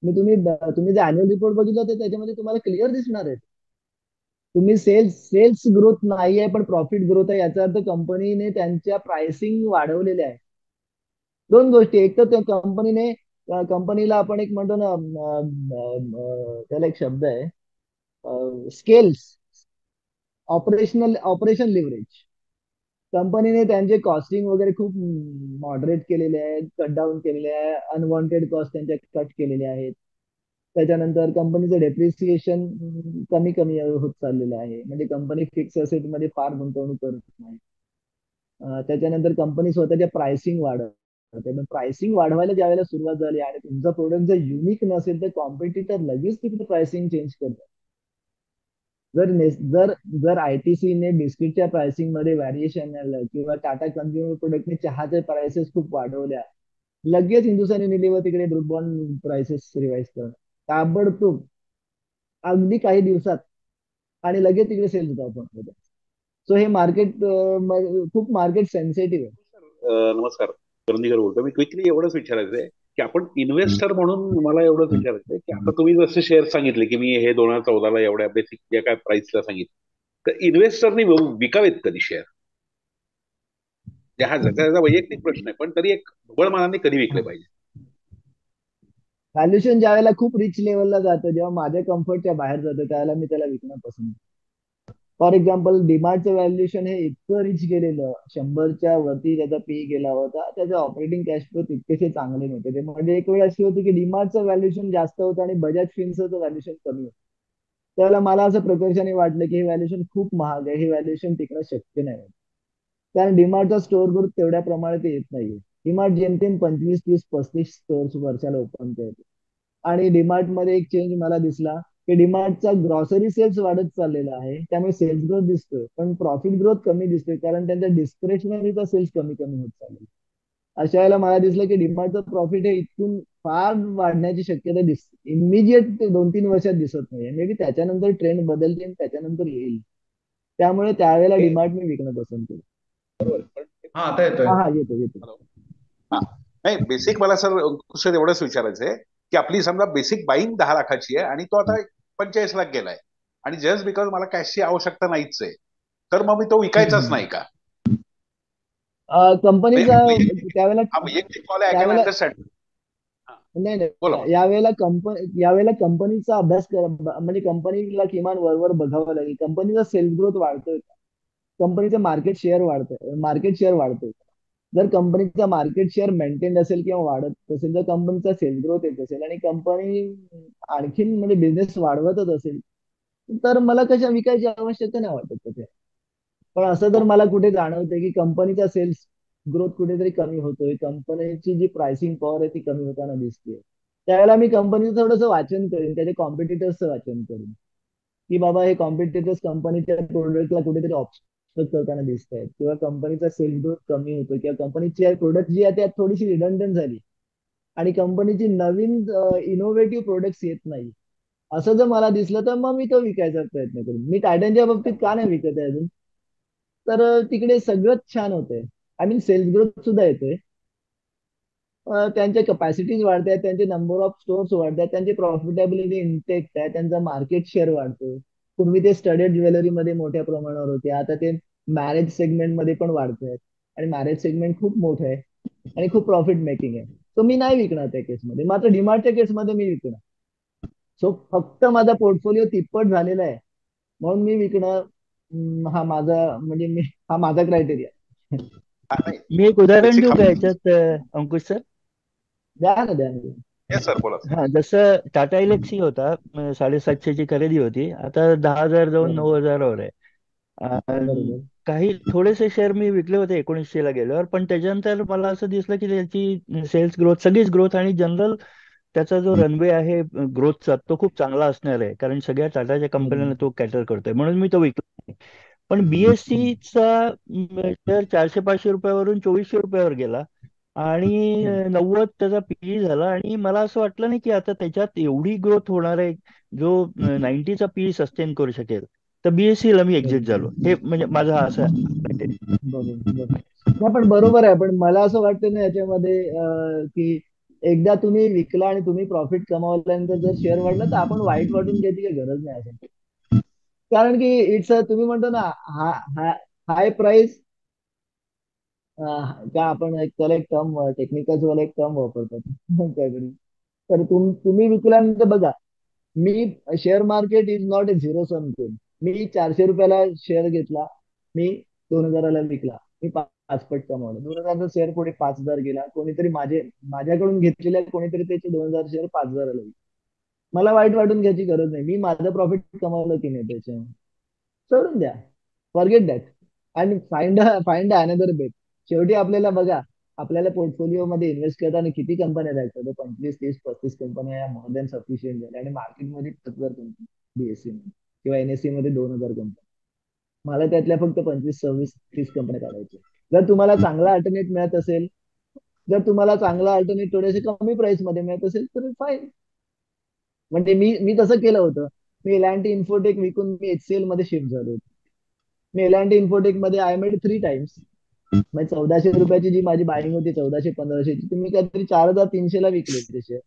मी तुम्ही तुम्ही जे अॅन्युअल रिपोर्ट बघितलं तर त्याच्यामध्ये तुम्हाला क्लिअर दिसणार आहे. तुम्ही सेल्स ग्रोथ नाही आहे पण प्रॉफिट ग्रोथ आहे, याचा अर्थ कंपनीने त्यांच्या प्राइसिंग वाढवलेल्या आहे. दोन गोष्टी, एक तर त्या कंपनीला आपण एक म्हणतो ना, त्याला एक शब्द आहे, स्केल्स, ऑपरेशन लिव्हरेज. कंपनीने त्यांचे कॉस्टिंग वगैरे खूप मॉडरेट केलेले आहे, कट डाऊन केलेले आहे, अनवॉन्टेड कॉस्ट त्यांच्या कट केलेले आहेत. त्याच्यानंतर कंपनीचं डेप्रिसिएशन कमी कमी होत चाललेलं आहे, म्हणजे कंपनी फिक्स असेट मध्ये फार गुंतवणूक करत नाही. त्याच्यानंतर कंपनी स्वतःच्या प्राइसिंग वाढवते. पण प्राइसिंग वाढवायला ज्या वेळेला सुरुवात झाली आणि तुमचा प्रोडक्ट जर युनिक नसेल तर कॉम्पिटिटर लगेच तिथे प्राइसिंग चेंज करतात. जर जर आयटीसीने बिस्किटच्या प्राइसिंग मध्ये व्हॅरिएशन आलं किंवा टाटा कन्झ्युमर प्रोडक्टने चहाच्या प्राइसेस खूप वाढवल्या, लगेच हिंदुस्थान युनिलिव्हर तिकडे ग्रुप बॉन्ड प्राइसेस रिवाइज करणं ताबडतोब, अगदी काही दिवसात, आणि लगेच तिकडे सेल्स ड्रॉप होतात. सो हे मार्केट खूप मार्केट सेन्सिटिव्ह आहे. नमस्कार, करंदीकर बोलतो मी. क्विकली एवढंच विचारायचंय की आपण इन्व्हेस्टर म्हणून मला एवढंच विचारायचंय की आता तुम्ही जसे शेअर सांगितले की मी हे 2014ला एवढ्या बेसिक जे काय प्राइसला सांगितलं, तर इन्व्हेस्टरनी विकावेत कधी शेअर? हा त्याचा वैयक्तिक प्रश्न आहे, पण तरी एक ढोबळ मानाने कधी विकले पाहिजे? व्हॅल्युएशन ज्या वेळेला खूप रिच लेवलला जातं, जेव्हा माझ्या कम्फर्टच्या बाहेर जातं, त्यावेळेला मी त्याला विकणं पसंत. फॉर एक्झाम्पल, डीमार्टचं व्हॅल्युएशन हे इतकं रिच गेलेलं, 100च्या वरती त्याचा पी गेला होता, त्याचे ऑपरेटिंग कॅश फ्लो तितकेसे चांगले नव्हते. ते म्हणजे एक वेळ अशी होती की डीमार्टचं व्हॅल्युएशन जास्त होतं आणि बजाज फिन्सचं व्हॅल्युएशन कमी होतं. त्यावेळेला मला असं प्रकर्षाने वाटलं की हे व्हॅल्युएशन खूप महाग आहे, हे व्हॅल्युएशन टिकणं शक्य नाही. कारण डीमार्टचा स्टोअर ग्रोथ तेवढ्या प्रमाणात येत नाहीये. डीमार्ट जेमतेम 25, 30, 35 स्टोअर्स वर्षाला ओपन करते. आणि डीमार्ट मध्ये एक चेंज मला दिसला की डीमार्टचा ग्रॉसरी सेल्स वाढत चाललेला आहे, त्यामुळे सेल्स ग्रोथ दिसतोय पण प्रॉफिट ग्रोथ कमी दिसतोय, कारण त्यांच्या डिस्क्रिशनरीचा सेल्स कमी कमी होत चाललेला. अशा वेळेला मला दिसलं की डीमार्टचं प्रॉफिट हे इथून फार वाढण्याची शक्यता इमिजिएट 2-3 वर्षात दिसत नाही. मे बी त्याच्यानंतर ट्रेंड बदलते आणि त्याच्यानंतर येईल. त्यामुळे त्यावेळेला डीमार्ट मी विकणं पसंत केलं. बरोबर. हा, आता येतोय. हा हा, येतो येतो. हॅलो. हा, नाही, बेसिक मला सर एवढंच विचारायचंय की आपली समजा बेसिक बाईंग 10 लाखाची आहे आणि तो आता 45 लाख गेलाय आणि जस्ट बिकॉज मला कॅशची आवश्यकता नाहीच आहे, तर मग मी तो विकायचाच नाही का? कंपनीचा त्यावेळेला वैयक्तिक कॉल आहे, आय कॅन त्यावेळेला अंडरस्टँड. नाही बोला नाही, यावेळेला कंपनीचा अभ्यास करा, म्हणजे कंपनीला किमान वरवर बघावं लागेल, कंपनीचा सेल्स ग्रोथ वाढतोय का, कंपनीचं मार्केट शेअर वाढतोय. जर कंपनीचा मार्केट शेअर मेंटेन असेल किंवा वाढत असेल, तर कंपनीचा सेल्स ग्रोथ येत असेल आणि कंपनी आणखीन म्हणजे बिझनेस वाढवतच असेल, तर मला कशा विकायची आवश्यकता नाही वाटत तिथे. पण असं जर मला कुठे जाणवतंय की कंपनीचा सेल्स ग्रोथ कुठेतरी कमी होतोय, कंपनीची जी प्राइसिंग पॉवर आहे ती कमी होताना दिसते, त्यावेळेला मी कंपनीचं थोडंसं वाचन करेन, त्याच्या कॉम्पिटिटर्सचं वाचन करेन की बाबा हे कॉम्पिटिटर्स कंपनीच्या प्रोडक्टला कुठेतरी ऑब्स्ट्रक्ट करताना दिसत आहेत, किंवा कंपनीचा सेल्स ग्रोथ कमी होतो, किंवा कंपनीची प्रोडक्ट जी आहे त्यात थोडीशी रिडंडंट झाली आणि कंपनीची नवीन इनोव्हेटिव्ह प्रोडक्ट्स येत नाही. असं जर मला दिसलं तर मग मी तो विकायचा प्रयत्न करेन. मी टायटनच्या बाबतीत का नाही विकत आहे अजून, तर तिकडे सगळंच छान होतंय. आय मीन सेल्स ग्रोथ सुद्धा येतोय, त्यांच्या कपॅसिटीज वाढतात, त्यांचे नंबर ऑफ स्टोअर्स वाढतात, त्यांची प्रॉफिटेबिलिटी इंटेक्ट आहे, त्यांचा मार्केट शेअर वाढतो. पूर्वी ते स्टडेड ज्वेलरीमध्ये मोठ्या प्रमाणावर होते, आता ते मॅरेज सेगमेंट मध्ये पण वाढत आहेत आणि मॅरेज सेगमेंट खूप मोठं आहे आणि खूप प्रॉफिट मेकिंग आहे. सो मी नाही विकणार त्या केसमध्ये, मात्र डीमार्टच्या केसमध्ये मी विकणार. सो फक्त माझा पोर्टफोलिओ तिप्पट झालेला आहे म्हणून मी विकणं, हा माझा म्हणजे हा माझा क्रायटेरिया. मी एक उदाहरण बेसिक देऊ का याच्यात, अंकुश सर? द्या ना, द्या ना. येस सर, बोला सर. हा, जसं टाटा इलेक्सी होता, 750ची खरेदी होती, आता 10,000 जाऊन बरोबर 9,000 वर आहे. बरोबर. काही थोडेसे शेअर मी विकले होते 1900 ला गेल्यावर, पण त्याच्यानंतर मला असं दिसलं की त्याची सेल्स ग्रोथ, सगळीच ग्रोथ आणि जनरल त्याचा जो रनवे आहे ग्रोथचा तो खूप चांगला असणार आहे, कारण सगळ्या टाटाच्या कंपन्यांना तो कॅटर करतोय, म्हणून मी तो विकला नाही. पण बीएससीचा शेअर 400-500 रुपयावरून 2400 रुपयावर गेला आणि 90 त्याचा पीई झाला, आणि मला असं वाटलं नाही की आता त्याच्यात एवढी ग्रोथ होणार आहे जो 90चा पीई सस्टेन करू शकेल. तर बीएससी ला मी एक्झिट झालो. हे म्हणजे माझा हा असा point आहे. बरोबर बरोबर. नाही पण बरोबर आहे, पण मला असं वाटतं ना याच्यामध्ये की एकदा तुम्ही विकला आणि तुम्ही प्रॉफिट कमावल्यानंतर जर शेअर वाढला तर आपण वाईट वाटून घ्यायची काही गरज नाही असं. कारण की इट्स तुम्ही म्हणतो ना, हाय प्राइस, का आपण एक त्याला एक टर्म, टेक्निकल वाला एक टर्म वापरतात काहीतरी. तर तुम्ही विकल्यानंतर बघा, मी share market is not a zero sum game. मी 400 रुपयाला शेअर घेतला, मी 2000ला विकला, मी पाचपट कमावलं. 2000चा शेअर पुढे 5000 गेला, कोणीतरी माझ्याकडून घेतलेल्या कोणीतरी त्याचे 2000 शेअर 5000ला विकले. मला वाईट वाटून घ्यायची गरज नाही, मी माझं प्रॉफिट कमावलं की नाही त्याच्या, सोडून द्या, forget that and find another bet. शेवटी आपल्याला बघा, आपल्याला पोर्टफोलिओ मध्ये इन्व्हेस्ट करताना किती कंपन्या द्यायच्या, 25, 30, 35 कंपन्या या मोर दॅन सफिशियंट झाल्या, आणि मार्केटमध्ये 5000 कंपनी बीएससी मध्ये किंवा एनएससी मध्ये 2000 कंपन्या. मला त्यातल्या फक्त 25, 26, 30 कंपन्या काढायच्या. जर तुम्हाला चांगला अल्टरनेट मिळत असेल, जर तुम्हाला चांगला अल्टरनेट थोडेसे कमी प्राइस मध्ये मिळत असेल तर फाईन. म्हणजे मी मी तसं केलं होतं. मी एल इन्फोटेक विकून मी एचसीएल मध्ये शिफ्ट झालो होतो. मी एल इन्फोटेक मध्ये आय मेड 3 टाइम्स. म्हणजे 1400 रुपयाची जी माझी बाईंग होती, 1400-1500ची, ती मी काहीतरी 4300ला विकले ते शेअर,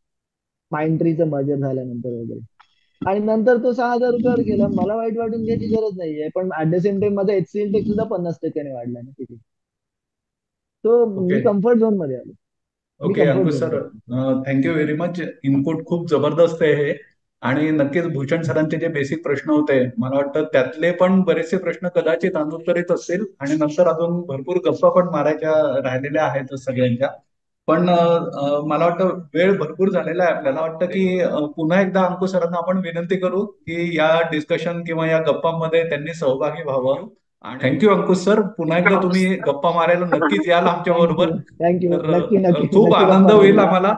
माइंड ट्रीचं मर्जर झाल्यानंतर वगैरे. आणि नंतर तो 6000 रुपयावर गेला. मला वाईट वाटून घ्यायची गरज नाहीये, पण ऍट द सेम टाइम माझा एचसीएल टेक सुद्धा 50% वाढला ना तिथे. तो ओके मी कम्फर्ट झोन मध्ये आलो. मी ओके कम्फर्ट अंकुश झोन सर, मध्ये आलो. Thank you very much. इनपुट खूप जबरदस्त आहे हे. आणि नक्कीच भूषण सरांचे जे बेसिक प्रश्न होते, मला वाटतं त्यातले पण बरेचसे प्रश्न कदाचित अनुत्तरित असतील, आणि नंतर अजून भरपूर गप्पा पण मारायच्या राहिलेल्या आहेत सगळ्यांच्या. पण मला वाटतं वेळ भरपूर झालेला आहे. आपल्याला वाटतं की पुन्हा एकदा अंकुश सरांना आपण विनंती करू की या डिस्कशन किंवा या गप्पांमध्ये त्यांनी सहभागी व्हावं. थँक्यू अंकुश सर, पुन्हा एकदा तुम्ही गप्पा मारायला नक्कीच याल आमच्या बरोबर. थँक्यू थँक्यू, तर नक्की नक्की खूप नक्की आनंद गप्पा होईल मारूया. आम्हाला.